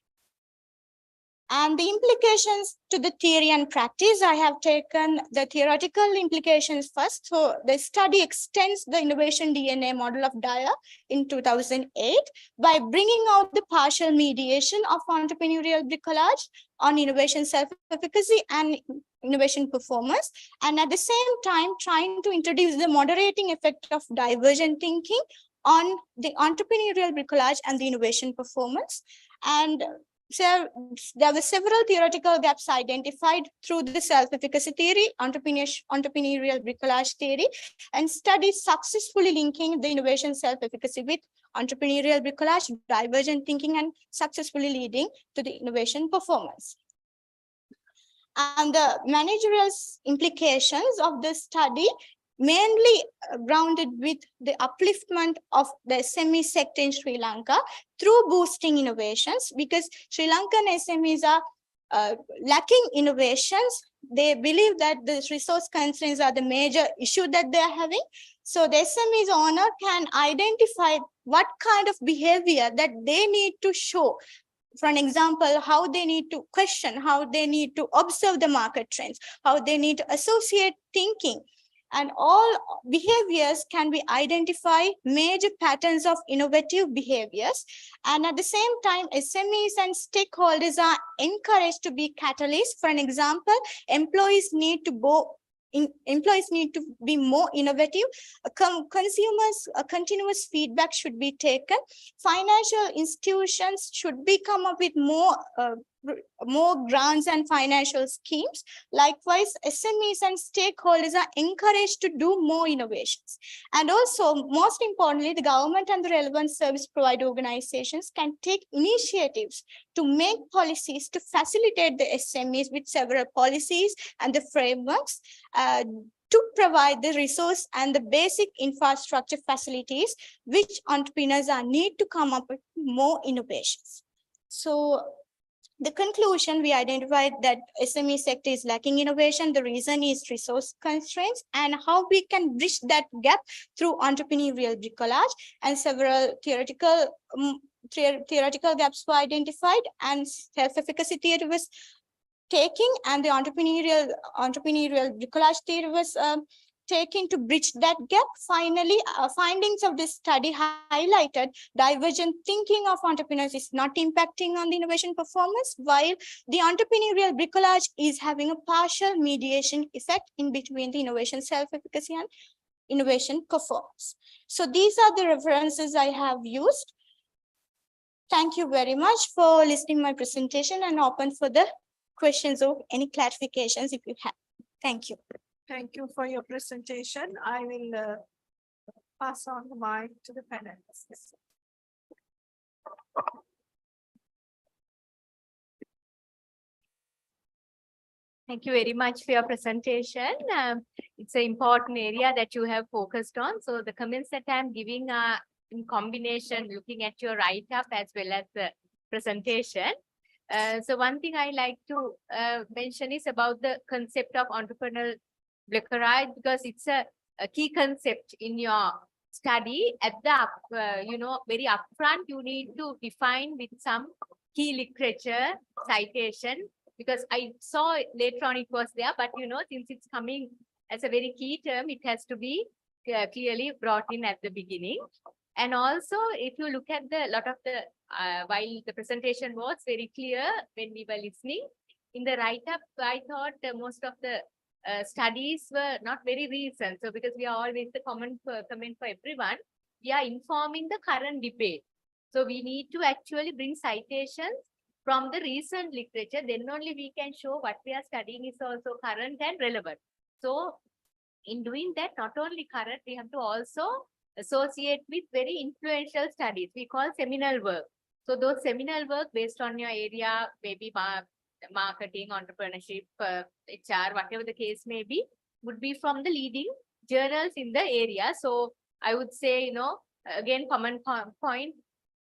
And the implications to the theory and practice, I have taken the theoretical implications first. So the study extends the innovation DNA model of Dyer in 2008 by bringing out the partial mediation of entrepreneurial bricolage on innovation self-efficacy and innovation performance, and at the same time trying to introduce the moderating effect of divergent thinking on the entrepreneurial bricolage and the innovation performance. And so there were several theoretical gaps identified through the self-efficacy theory, entrepreneurial bricolage theory, and studies successfully linking the innovation self-efficacy with entrepreneurial bricolage, divergent thinking, and successfully leading to the innovation performance. And the managerial implications of this study mainly grounded with the upliftment of the SME sector in Sri Lanka through boosting innovations, because Sri Lankan SMEs are lacking innovations. They believe that the resource constraints are the major issue that they're having. So the SME's owner can identify what kind of behavior that they need to show. For an example, how they need to question, how they need to observe the market trends, how they need to associate thinking. And all behaviors can be identified major patterns of innovative behaviors. And at the same time, SMEs and stakeholders are encouraged to be catalysts. For an example, employees need to be more innovative. Consumers, continuous feedback should be taken. Financial institutions should be come up with more grants and financial schemes. Likewise, SMEs and stakeholders are encouraged to do more innovations. And also, most importantly, the government and the relevant service provider organizations can take initiatives to make policies to facilitate the SMEs with several policies and the frameworks to provide the resource and the basic infrastructure facilities which entrepreneurs are need to come up with more innovations. So the conclusion, we identified that SME sector is lacking innovation. The reason is resource constraints, and how we can bridge that gap through entrepreneurial bricolage, and several theoretical gaps were identified, and self-efficacy theory was taking, and the entrepreneurial bricolage theory was taken to bridge that gap. Finally, findings of this study highlighted divergent thinking of entrepreneurs is not impacting on the innovation performance, while the entrepreneurial bricolage is having a partial mediation effect in between the innovation self-efficacy and innovation performance. So these are the references I have used. Thank you very much for listening to my presentation, and open for the questions or any clarifications if you have. Thank you. Thank you for your presentation. I will pass on the mic to the panelists. Thank you very much for your presentation. It's an important area that you have focused on. So the comments that I'm giving are in combination, looking at your write-up as well as the presentation. So one thing I like to mention is about the concept of entrepreneurial bricolage, because it's a key concept in your study. At the very upfront, you need to define with some key literature citation, because I saw later on it was there, but since it's coming as a very key term, it has to be clearly brought in at the beginning. And also, if you look at the lot of the while the presentation was very clear when we were listening, in the write-up, I thought most of the studies were not very recent. So because we are always the comment for everyone, we are informing the current debate. So we need to actually bring citations from the recent literature, then only we can show what we are studying is also current and relevant. So in doing that, not only current, we have to also associate with very influential studies. We call seminal work. So those seminal work based on your area, maybe marketing, entrepreneurship, HR, whatever the case may be, would be from the leading journals in the area. So I would say, again, common point,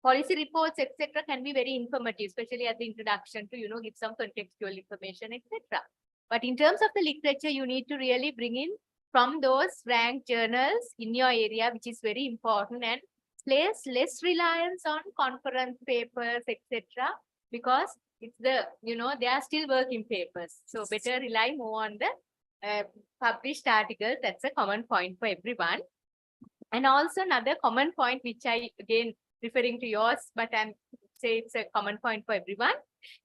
policy reports, etc., can be very informative, especially at the introduction to, give some contextual information, etc. But in terms of the literature, you need to really bring in from those ranked journals in your area, which is very important, and place less reliance on conference papers, etc., because it's they are still working papers. So better rely more on the published articles. That's a common point for everyone. And also another common point, which I, again, referring to yours, but I'm say it's a common point for everyone.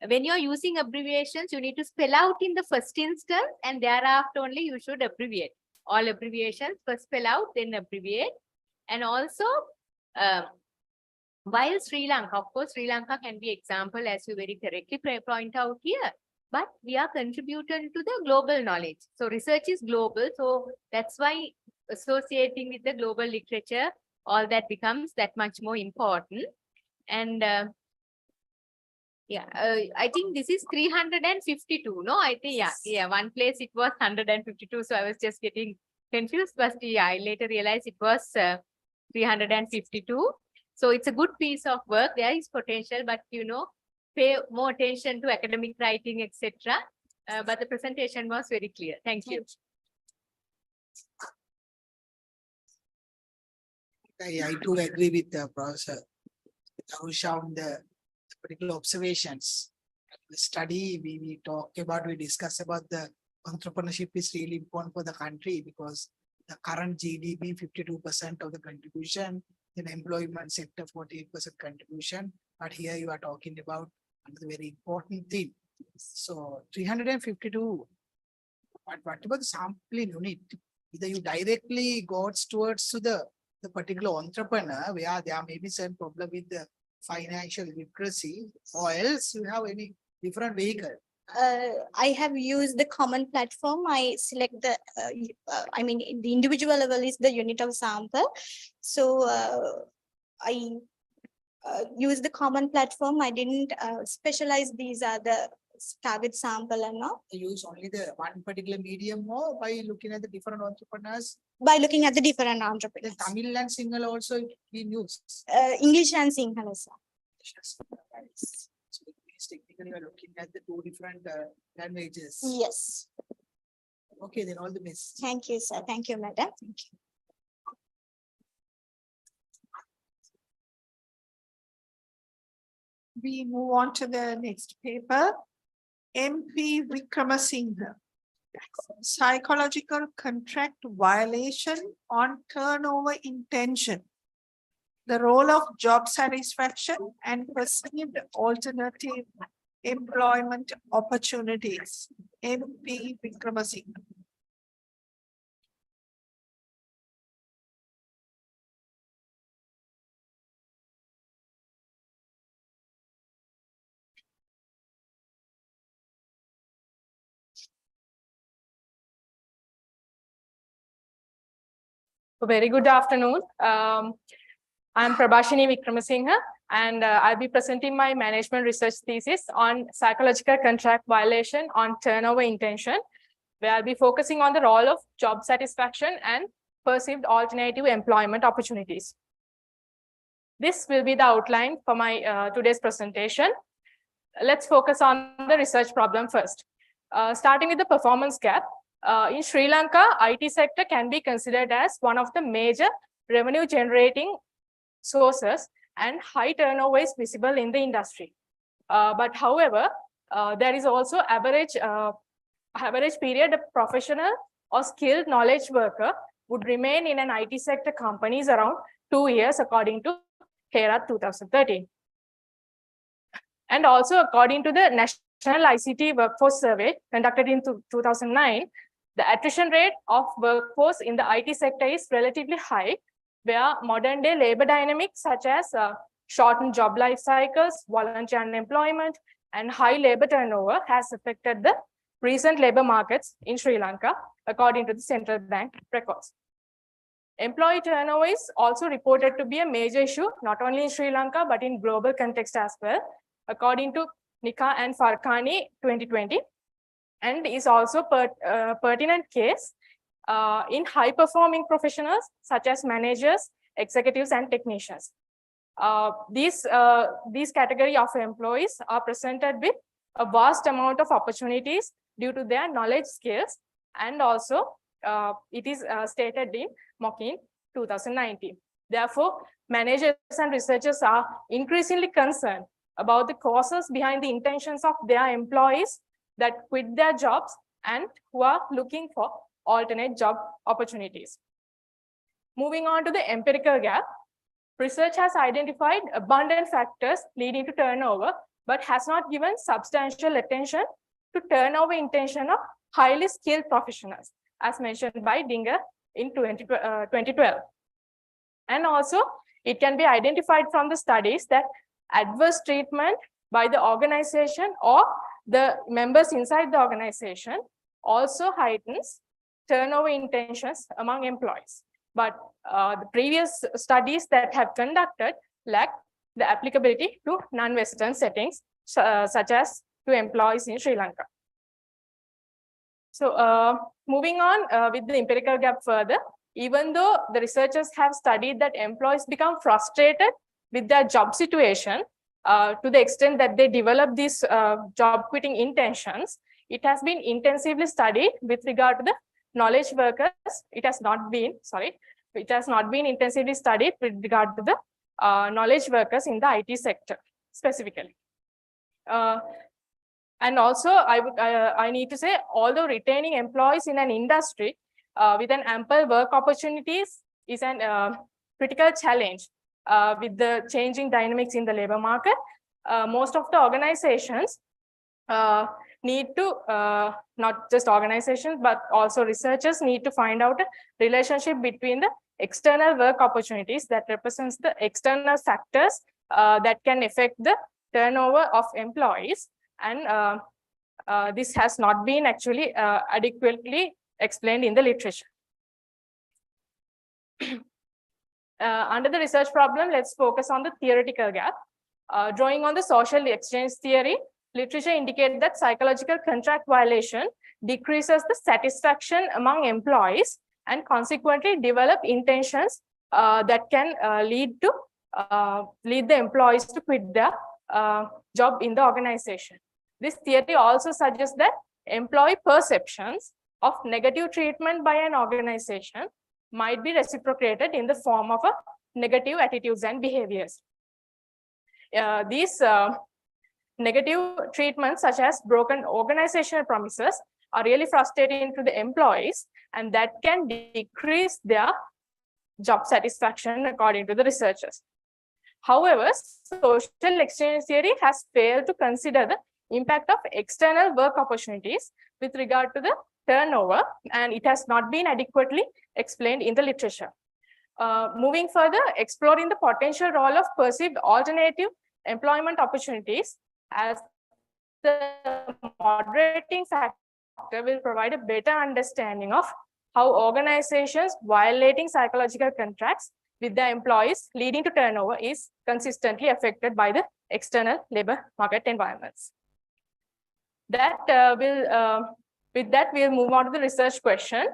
When you're using abbreviations, you need to spell out in the first instance, and thereafter only you should abbreviate. All abbreviations first spell out, then abbreviate. And also, while Sri Lanka, of course, Sri Lanka can be example, as you very correctly point out here, but we are contributing to the global knowledge. So research is global. So that's why associating with the global literature, all that becomes that much more important. And I think this is 352. No, I think, yeah, one place it was 152. So I was just getting confused, but yeah, I later realized it was 352. So it's a good piece of work. There is potential, but pay more attention to academic writing, etc. But the presentation was very clear. Thank you. I do agree with the Professor Arusha on the particular observations. The study we discuss about the entrepreneurship is really important for the country, because the current GDP 52% of the contribution, in employment sector 48% contribution, but here you are talking about another very important thing. So 352, but what about the sampling unit? Either you directly goes towards to the particular entrepreneur where there may be some problem with the financial literacy, or else you have any different vehicle. I have used the common platform. I select the, the individual level is the unit of sample. So I use the common platform. I didn't specialize these are the target sample and all. You use only the one particular medium, or by looking at the different entrepreneurs? By looking at the different entrepreneurs. The Tamil and Sinhala also being used. English and Sinhala, sir. So technically you are looking at the two different languages. Yes. Okay, then all the best. Thank you, sir. Thank you, madam. Thank you. We move on to the next paper. MP Vikramasinghe. Psychological contract violation on turnover intention. The role of job satisfaction and perceived alternative employment opportunities. MP Vikramasinghe. Very good afternoon. I'm Prabhashini Vikramasinghe, and I'll be presenting my management research thesis on psychological contract violation on turnover intention, where I'll be focusing on the role of job satisfaction and perceived alternative employment opportunities. This will be the outline for my today's presentation. Let's focus on the research problem first. Starting with the performance gap. In Sri Lanka, IT sector can be considered as one of the major revenue generating sources, and high turnover is visible in the industry. But however, there is also average period of professional or skilled knowledge worker would remain in an IT sector companies around 2 years, according to HERA 2013. And also according to the National ICT Workforce Survey conducted in 2009, the attrition rate of workforce in the IT sector is relatively high, where modern day labor dynamics such as shortened job life cycles, voluntary unemployment, and high labor turnover has affected the recent labor markets in Sri Lanka, according to the central bank records. Employee turnover is also reported to be a major issue, not only in Sri Lanka, but in global context as well, according to Nika and Farkani 2020, and is also pertinent case in high-performing professionals such as managers, executives, and technicians. These category of employees are presented with a vast amount of opportunities due to their knowledge skills, and also it is stated in MOCIN 2019. Therefore, managers and researchers are increasingly concerned about the causes behind the intentions of their employees that quit their jobs and who are looking for alternate job opportunities. Moving on to the empirical gap, research has identified abundant factors leading to turnover, but has not given substantial attention to turnover intention of highly skilled professionals, as mentioned by Dinger in 2012. And also, it can be identified from the studies that adverse treatment by the organization or the members inside the organization also heightens turnover intentions among employees. But the previous studies that have conducted lack the applicability to non-Western settings, such as to employees in Sri Lanka. So moving on with the empirical gap further, even though the researchers have studied that employees become frustrated with their job situation to the extent that they develop these job quitting intentions, it has been intensively studied with regard to the knowledge workers. It has not been intensively studied with regard to the knowledge workers in the IT sector specifically. And also, I need to say, although retaining employees in an industry with an ample work opportunities is an critical challenge with the changing dynamics in the labor market, most of the organizations need to, not just organizations, but also researchers need to find out a relationship between the external work opportunities that represents the external factors that can affect the turnover of employees. And this has not been actually adequately explained in the literature. Under the research problem, let's focus on the theoretical gap. Drawing on the social exchange theory, literature indicates that psychological contract violation decreases the satisfaction among employees and consequently develop intentions that can lead the employees to quit their job in the organization. This theory also suggests that employee perceptions of negative treatment by an organization might be reciprocated in the form of a negative attitudes and behaviors. These negative treatments, such as broken organizational promises, are really frustrating to the employees, and that can decrease their job satisfaction according to the researchers. However, social exchange theory has failed to consider the impact of external work opportunities with regard to the turnover, and it has not been adequately explained in the literature. Moving further, exploring the potential role of perceived alternative employment opportunities as the moderating factor will provide a better understanding of how organizations violating psychological contracts with their employees leading to turnover is consistently affected by the external labor market environments. With that, we'll move on to the research question.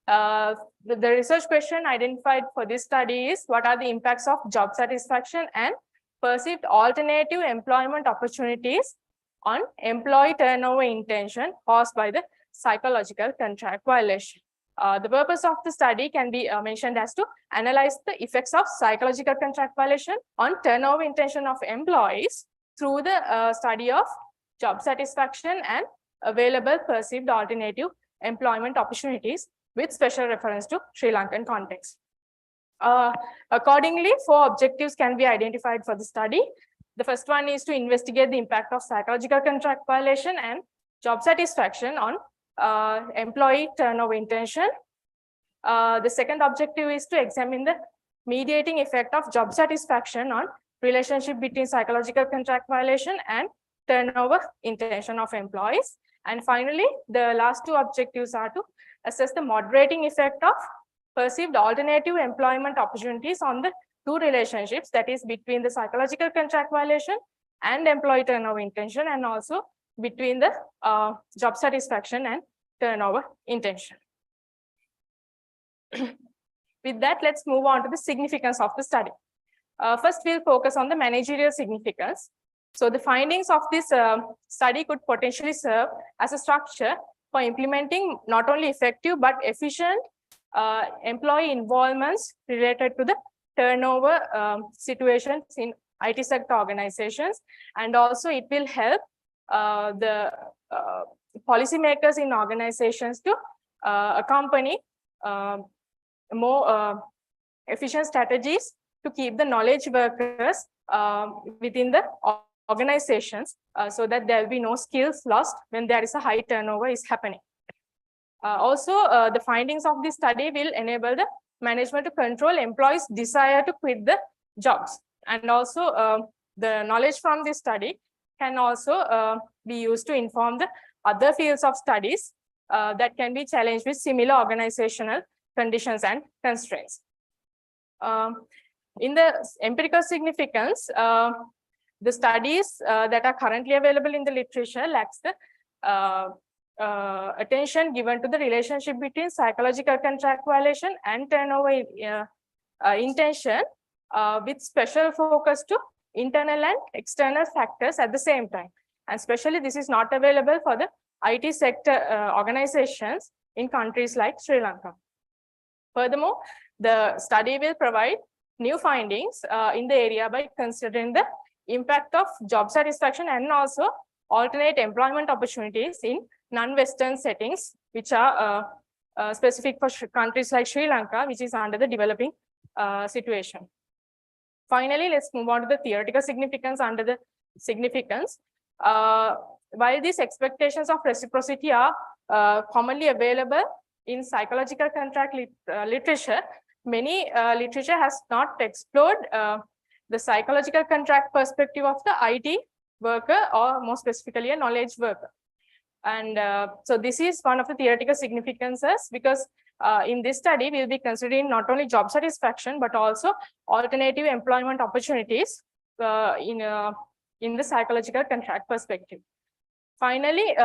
The research question identified for this study is, what are the impacts of job satisfaction and perceived alternative employment opportunities on employee turnover intention caused by the psychological contract violation? The purpose of the study can be mentioned as to analyze the effects of psychological contract violation on turnover intention of employees through the study of job satisfaction and available perceived alternative employment opportunities with special reference to Sri Lankan context. Accordingly, 4 objectives can be identified for the study. The first one is to investigate the impact of psychological contract violation and job satisfaction on employee turnover intention. The second objective is to examine the mediating effect of job satisfaction on relationship between psychological contract violation and turnover intention of employees. And finally, the last 2 objectives are to assess the moderating effect of perceived alternative employment opportunities on the two relationships, that is between the psychological contract violation and employee turnover intention, and also between the job satisfaction and turnover intention. With that, let's move on to the significance of the study. First, we'll focus on the managerial significance. So the findings of this study could potentially serve as a structure for implementing not only effective but efficient employee involvements related to the turnover situations in IT sector organizations, and also it will help the policymakers in organizations to accompany more efficient strategies to keep the knowledge workers within the organizations, so that there will be no skills lost when there is a high turnover is happening. Also, the findings of this study will enable the management to control employees' desire to quit the jobs. And also, the knowledge from this study can also be used to inform the other fields of studies that can be challenged with similar organizational conditions and constraints. In the empirical significance, the studies that are currently available in the literature lacks the attention given to the relationship between psychological contract violation and turnover intention, with special focus to internal and external factors at the same time. And especially this is not available for the IT sector organizations in countries like Sri Lanka. Furthermore, the study will provide new findings in the area by considering the impact of job satisfaction and also alternate employment opportunities in non-Western settings, which are specific for countries like Sri Lanka, which is under the developing situation. Finally, let's move on to the theoretical significance under the significance. While these expectations of reciprocity are commonly available in psychological contract literature, many literature has not explored the psychological contract perspective of the IT worker, or more specifically a knowledge worker. And so this is one of the theoretical significances, because in this study, we'll be considering not only job satisfaction, but also alternative employment opportunities in the psychological contract perspective. Finally,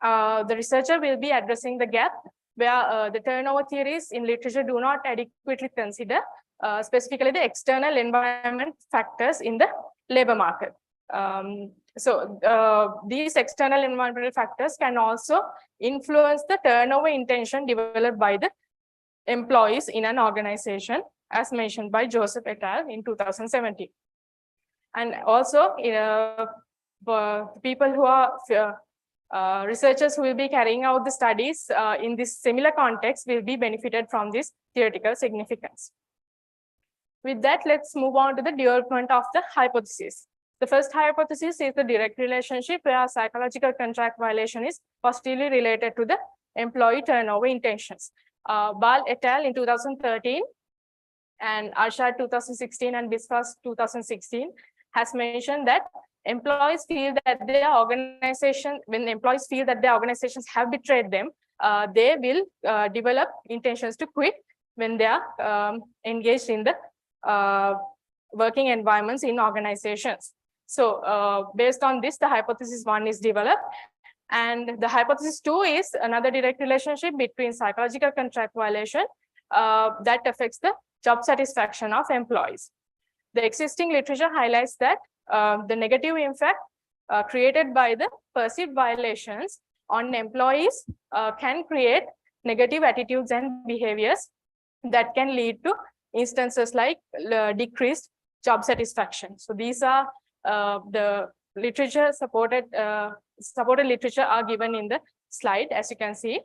the researcher will be addressing the gap where the turnover theories in literature do not adequately consider specifically the external environment factors in the labor market. These external environmental factors can also influence the turnover intention developed by the employees in an organization, as mentioned by Joseph et al. In 2017. And also, for people who are researchers who will be carrying out the studies in this similar context will be benefited from this theoretical significance. With that, let's move on to the development of the hypothesis. The first hypothesis is the direct relationship where psychological contract violation is positively related to the employee turnover intentions. Ball et al. In 2013 and Arshad 2016 and Biswas 2016 has mentioned that employees feel that their organization, when employees feel that their organizations have betrayed them, they will develop intentions to quit when they are engaged in the working environments in organizations. So based on this, the hypothesis 1 is developed. And the hypothesis 2 is another direct relationship between psychological contract violation that affects the job satisfaction of employees. The existing literature highlights that the negative impact created by the perceived violations on employees can create negative attitudes and behaviors that can lead to instances like decreased job satisfaction. So these are the literature supported literature are given in the slide, as you can see.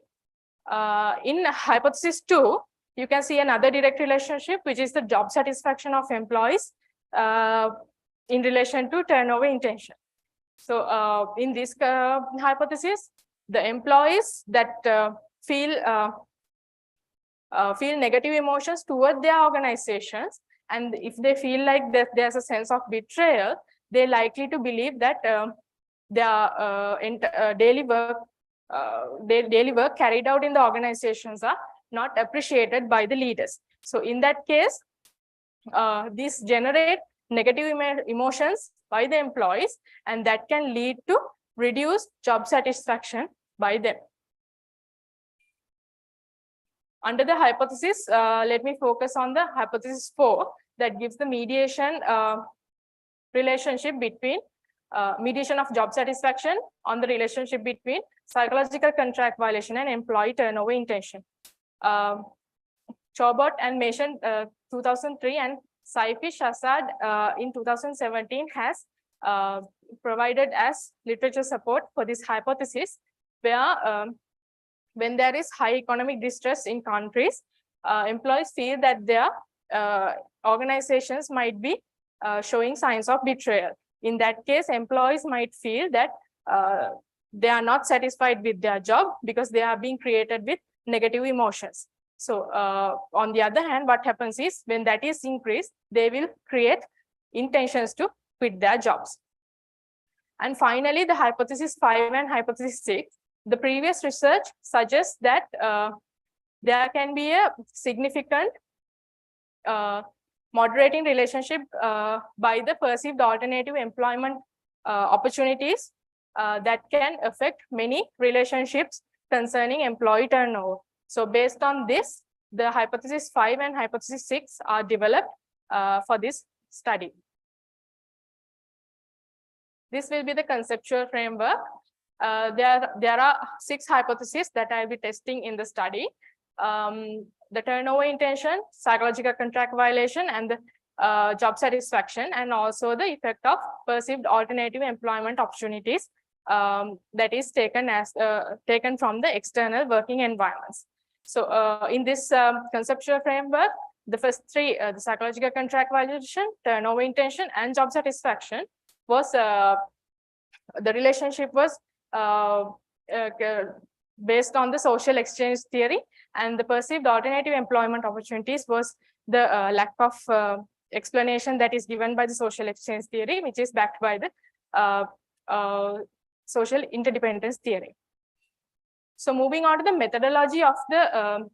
In hypothesis 2, you can see another direct relationship, which is the job satisfaction of employees in relation to turnover intention. So in this hypothesis, the employees that feel negative emotions toward their organizations, and if they feel like that there's a sense of betrayal, they're likely to believe that their daily work carried out in the organizations are not appreciated by the leaders. So in that case, these generate negative emotions by the employees, and that can lead to reduced job satisfaction by them. Under the hypothesis, let me focus on the hypothesis 4 that gives the mediation relationship between mediation of job satisfaction on the relationship between psychological contract violation and employee turnover intention. Chobot and Mason 2003 and Saifi Shazad in 2017 has provided as literature support for this hypothesis, where when there is high economic distress in countries, employees feel that their organizations might be showing signs of betrayal. In that case, employees might feel that they are not satisfied with their job because they are being created with negative emotions. So on the other hand, what happens is when that is increased, they will create intentions to quit their jobs. And finally, the hypothesis 5 and hypothesis 6, the previous research suggests that there can be a significant moderating relationship by the perceived alternative employment opportunities that can affect many relationships concerning employee turnover. So based on this, the hypothesis 5 and hypothesis 6 are developed for this study. This will be the conceptual framework. There are 6 hypotheses that I'll be testing in the study. The turnover intention, psychological contract violation, and the job satisfaction, and also the effect of perceived alternative employment opportunities that is taken from the external working environments. So in this conceptual framework, the first 3, the psychological contract violation, turnover intention, and job satisfaction was, the relationship was based on the social exchange theory, and the perceived alternative employment opportunities was the lack of explanation that is given by the social exchange theory, which is backed by the social interdependence theory. So moving on to the methodology of the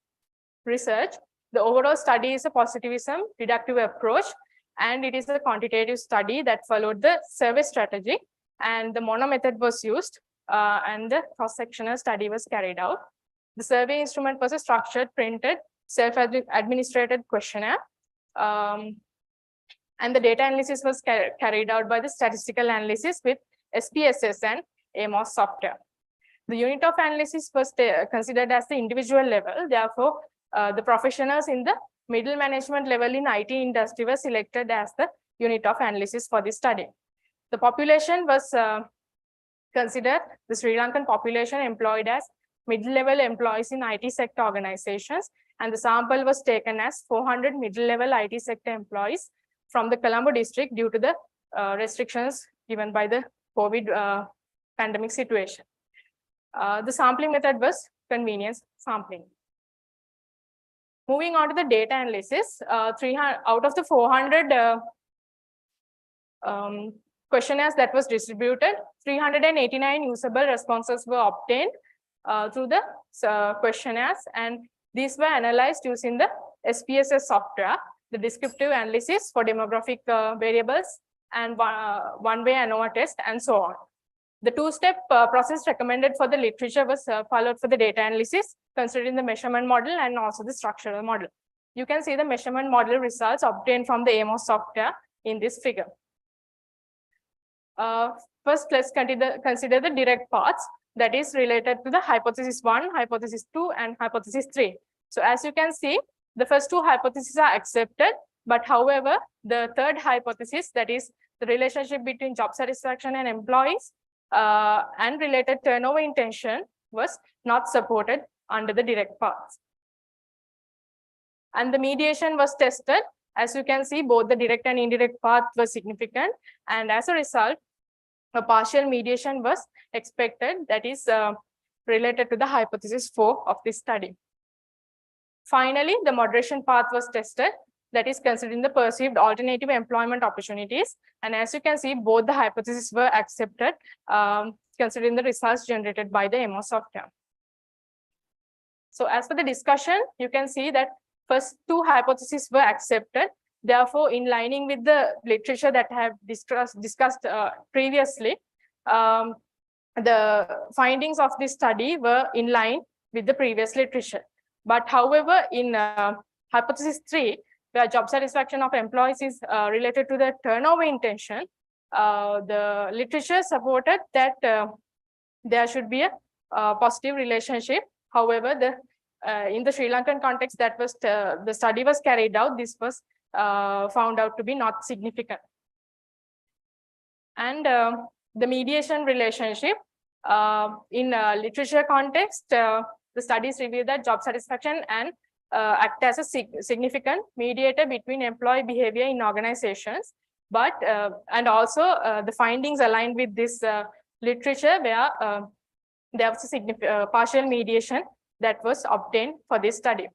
research, the overall study is a positivism deductive approach, and it is a quantitative study that followed the survey strategy, and the mono method was used, and the cross-sectional study was carried out. The survey instrument was a structured, printed, self-administrated questionnaire, and the data analysis was carried out by the statistical analysis with SPSS and AMOS software. The unit of analysis was considered as the individual level. Therefore, the professionals in the middle management level in IT industry were selected as the unit of analysis for this study. The population was considered the Sri Lankan population employed as mid-level employees in IT sector organizations, and the sample was taken as 400 middle-level IT sector employees from the Colombo district due to the restrictions given by the COVID pandemic situation. The sampling method was convenience sampling. Moving on to the data analysis, 300 out of the 400 questionnaires that was distributed, 389 usable responses were obtained through the questionnaires, and these were analyzed using the SPSS software, the descriptive analysis for demographic variables, and one-way ANOVA test, and so on. The 2-step process recommended for the literature was followed for the data analysis, considering the measurement model and also the structural model. You can see the measurement model results obtained from the AMOS software in this figure. First, let's consider the direct paths that is related to the hypothesis 1, hypothesis 2, and hypothesis 3. So as you can see, the first 2 hypotheses are accepted, but however, the third hypothesis, that is the relationship between job satisfaction and employees and related turnover intention, was not supported under the direct paths. And the mediation was tested. As you can see, both the direct and indirect path were significant, and as a result, a partial mediation was expected, that is related to the hypothesis 4 of this study. Finally, the moderation path was tested, that is considering the perceived alternative employment opportunities, and as you can see, both the hypotheses were accepted, considering the results generated by the AMOS software. So as for the discussion, you can see that first two hypotheses were accepted. Therefore, in lining with the literature that I have discussed previously, the findings of this study were in line with the previous literature. But however, in hypothesis 3, where job satisfaction of employees is related to the turnover intention, the literature supported that there should be a positive relationship. However, in the Sri Lankan context that was the study was carried out, this was found out to be not significant. And the mediation relationship in literature context, the studies reveal that job satisfaction and act as a significant mediator between employee behavior in organizations. But and also the findings aligned with this literature where there was a partial mediation that was obtained for this study.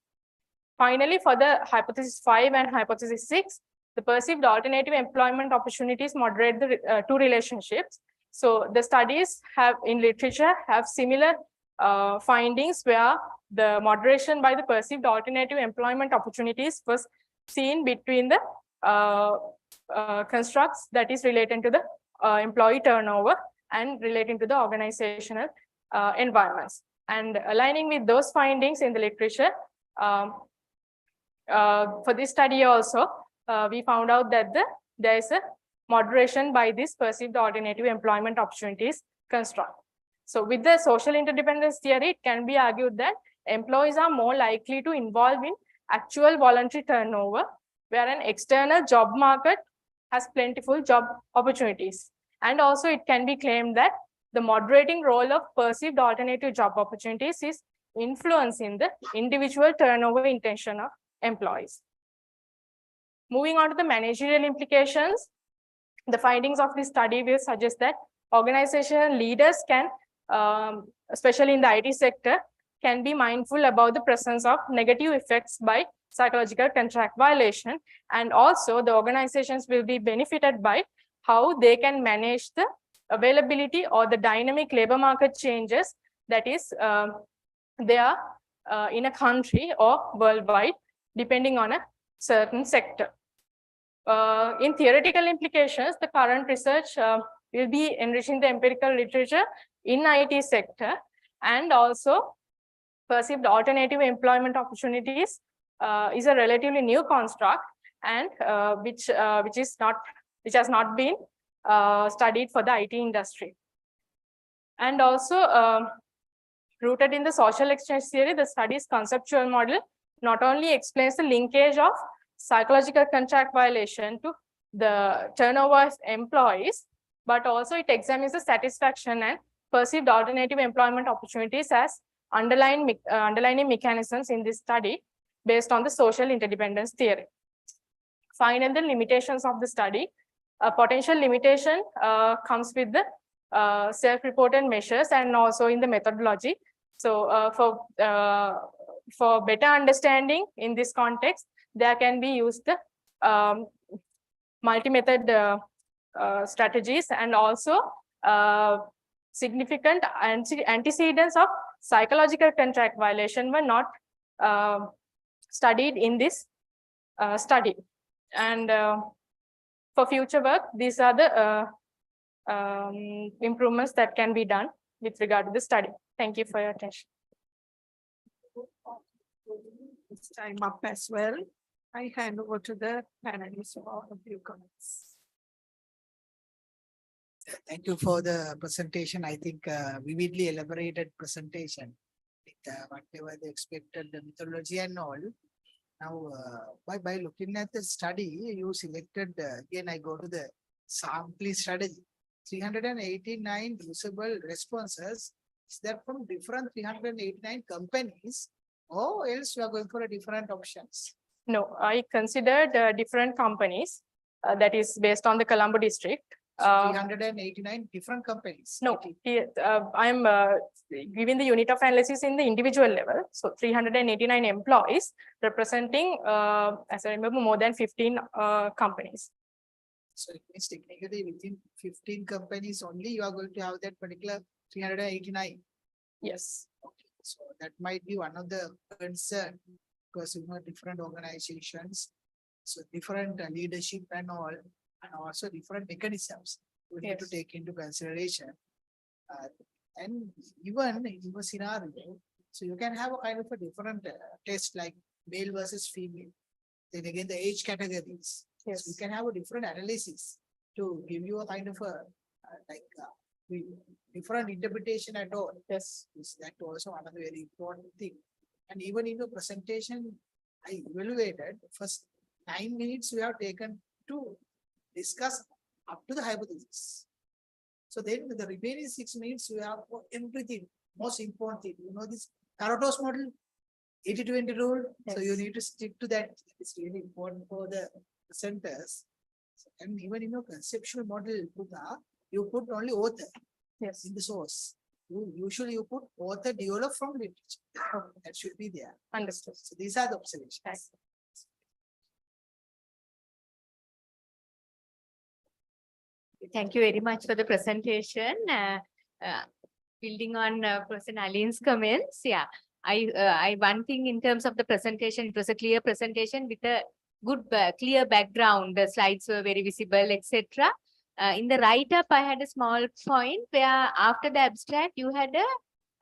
Finally, for the hypothesis 5 and hypothesis 6, the perceived alternative employment opportunities moderate the two relationships. So the studies have in literature have similar findings where the moderation by the perceived alternative employment opportunities was seen between the constructs that is related to the employee turnover and relating to the organizational environments. And aligning with those findings in the literature, for this study also, we found out that there is a moderation by this perceived alternative employment opportunities construct. So with the social interdependence theory, it can be argued that employees are more likely to involve in actual voluntary turnover, where an external job market has plentiful job opportunities. And also it can be claimed that the moderating role of perceived alternative job opportunities is influencing the individual turnover intention of employees. Moving on to the managerial implications, the findings of this study will suggest that organizational leaders can, especially in the IT sector, can be mindful about the presence of negative effects by psychological contract violation, and also the organizations will be benefited by how they can manage the availability or the dynamic labor market changes that is there in a country or worldwide, depending on a certain sector. In theoretical implications, the current research will be enriching the empirical literature in IT sector, and also perceived alternative employment opportunities is a relatively new construct, and which has not been studied for the IT industry. And also rooted in the social exchange theory, the study's conceptual model not only explains the linkage of psychological contract violation to the turnover of employees, but also it examines the satisfaction and perceived alternative employment opportunities as underlying mechanisms in this study based on the social interdependence theory. Finally, the limitations of the study. A potential limitation comes with the self-reported measures and also in the methodology. So for better understanding in this context, there can be used the multi-method strategies, and also significant antecedents of psychological contract violation were not studied in this study. And for future work, these are the improvements that can be done with regard to the study. Thank you for your attention. It's time up as well. I hand over to the panelists for a few comments. Thank you for the presentation. I think vividly elaborated presentation with whatever they expected, the methodology and all. Now, by looking at the study, you selected, again, I go to the sampling strategy, 389 usable responses. Is that from different 389 companies, or else you are going for a different options? No, I considered different companies that is based on the Colombo district. 389 different companies. No, I'm giving the unit of analysis in the individual level. So 389 employees representing, as I remember, more than 15 companies. So it means technically within 15 companies only, you are going to have that particular 389. Yes. Okay. So that might be one of the concern because different organizations, so different leadership and all, and also different mechanisms we need to Yes. take into consideration. And even in a scenario, so you can have a kind of a different test like male versus female. Then again, the age categories. So you Yes. can have a different analysis to give you a kind of a different interpretation at all. Yes. Is that also another very important thing. And even in the presentation, I evaluated first 9 minutes we have taken to discuss up to the hypothesis. So then the remaining 6 minutes we have for everything, most important thing, this Pareto's model, 80-20 rule. So you Yes. need to stick to that. It's really important for the presenters. And even in your conceptual model, you put only author Yes. in the source. Usually you put author developed from literature. That should be there. Understood. So these are the observations. Right. Thank you very much for the presentation. Building on Person Aline's comments, yeah. One thing in terms of the presentation, it was a clear presentation with a good, clear background. The slides were very visible, etc. In the write-up, I had a small point where after the abstract, you had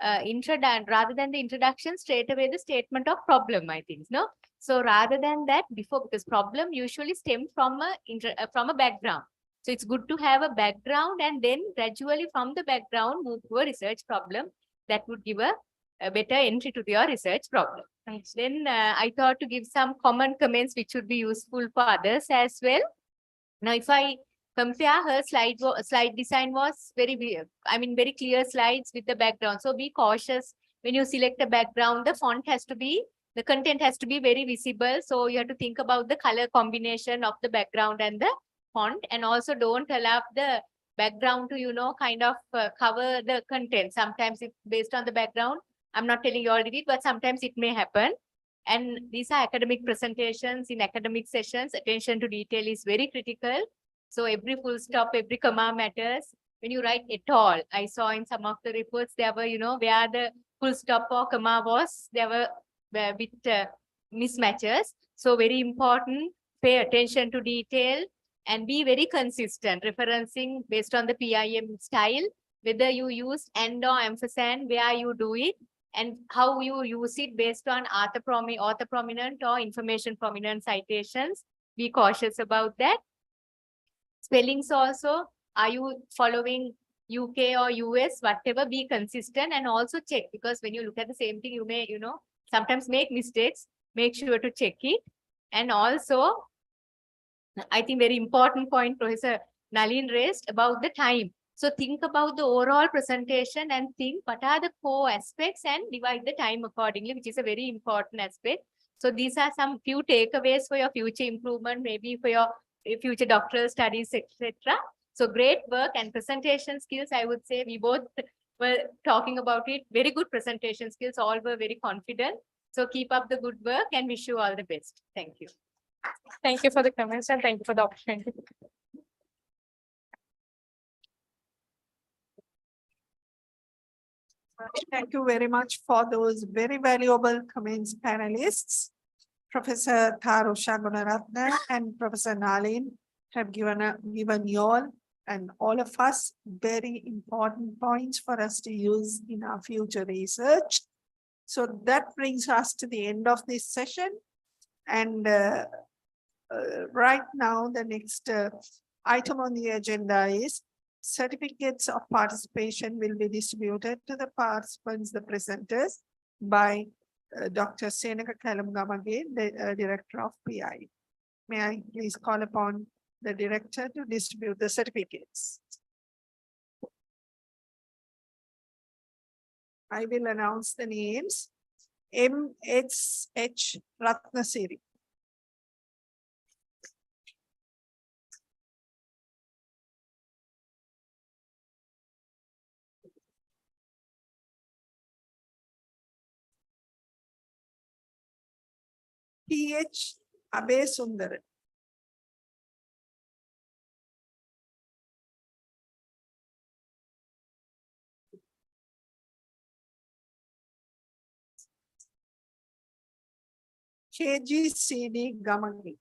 a introduction, rather than the introduction, straight away the statement of problem, I think, no? So rather than that, before, because problem usually stem from a background. So it's good to have a background and then gradually from the background move to a research problem that would give a better entry to your research problem. And then I thought to give some common comments which would be useful for others as well. Now, if I compare her slide design was very clear slides with the background. So be cautious when you select a background, the content has to be very visible. So you have to think about the color combination of the background and the font, and also don't allow the background to, kind of cover the content. Sometimes if based on the background, I'm not telling you already, but sometimes it may happen. And these are academic presentations. In academic sessions, attention to detail is very critical. So every full stop, every comma matters. When you write at all, I saw in some of the reports, there were, where the full stop or comma was, there were a bit mismatches. So very important, pay attention to detail and be very consistent, referencing based on the PIM style, whether you use and or ampersand, where you do it, and how you use it based on author prominent or information prominent citations. Be cautious about that. Spellings also, are you following UK or US, whatever, be consistent and also check, because when you look at the same thing, you may, sometimes make mistakes, make sure to check it. And also, I think very important point Professor Nalin raised about the time. So think about the overall presentation and think what are the core aspects and divide the time accordingly, which is a very important aspect. So these are some few takeaways for your future improvement, maybe for your future doctoral studies, etc. So great work and presentation skills. I would say we both were talking about it. Very good presentation skills. All were very confident. So keep up the good work and wish you all the best. Thank you. Thank you for the comments and thank you for the opportunity. Thank you very much for those very valuable comments, panelists. Professor Tharusha Gunaratne and Professor Nalin have given you all and all of us very important points for us to use in our future research. So that brings us to the end of this session. And right now, the next item on the agenda is certificates of participation will be distributed to the participants, the presenters, by Dr. Senaka Kalamgamage, the Director of PI. May I please call upon the Director to distribute the certificates? I will announce the names. MXH Ratnasiri. PH Abe Sundar. KGCD Gamagi.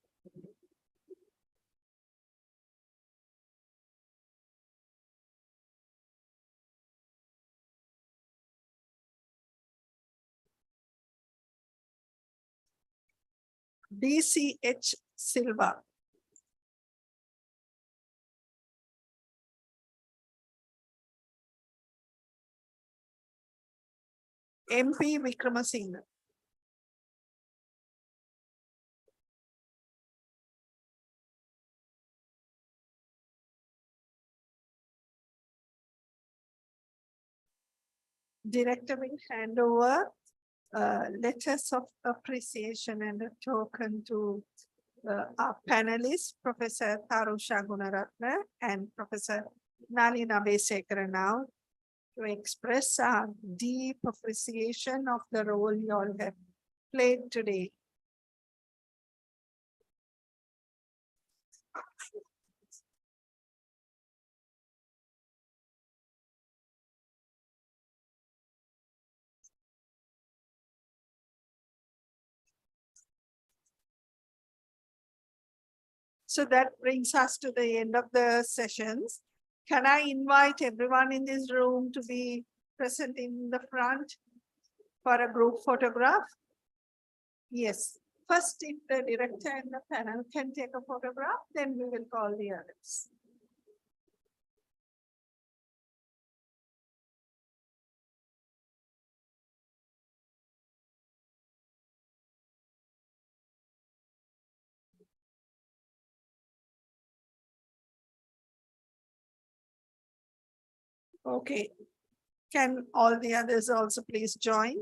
DCH Silva. MP Vikramasinghe. Director will hand over letters of appreciation and a token to our panelists, Professor Tarusha Gunaratne and Professor Nalina Besekara now to express our deep appreciation of the role you all have played today. So that brings us to the end of the sessions. Can I invite everyone in this room to be present in the front for a group photograph? Yes. First, if the director and the panel can take a photograph, then we will call the others. Okay. Can all the others also please join?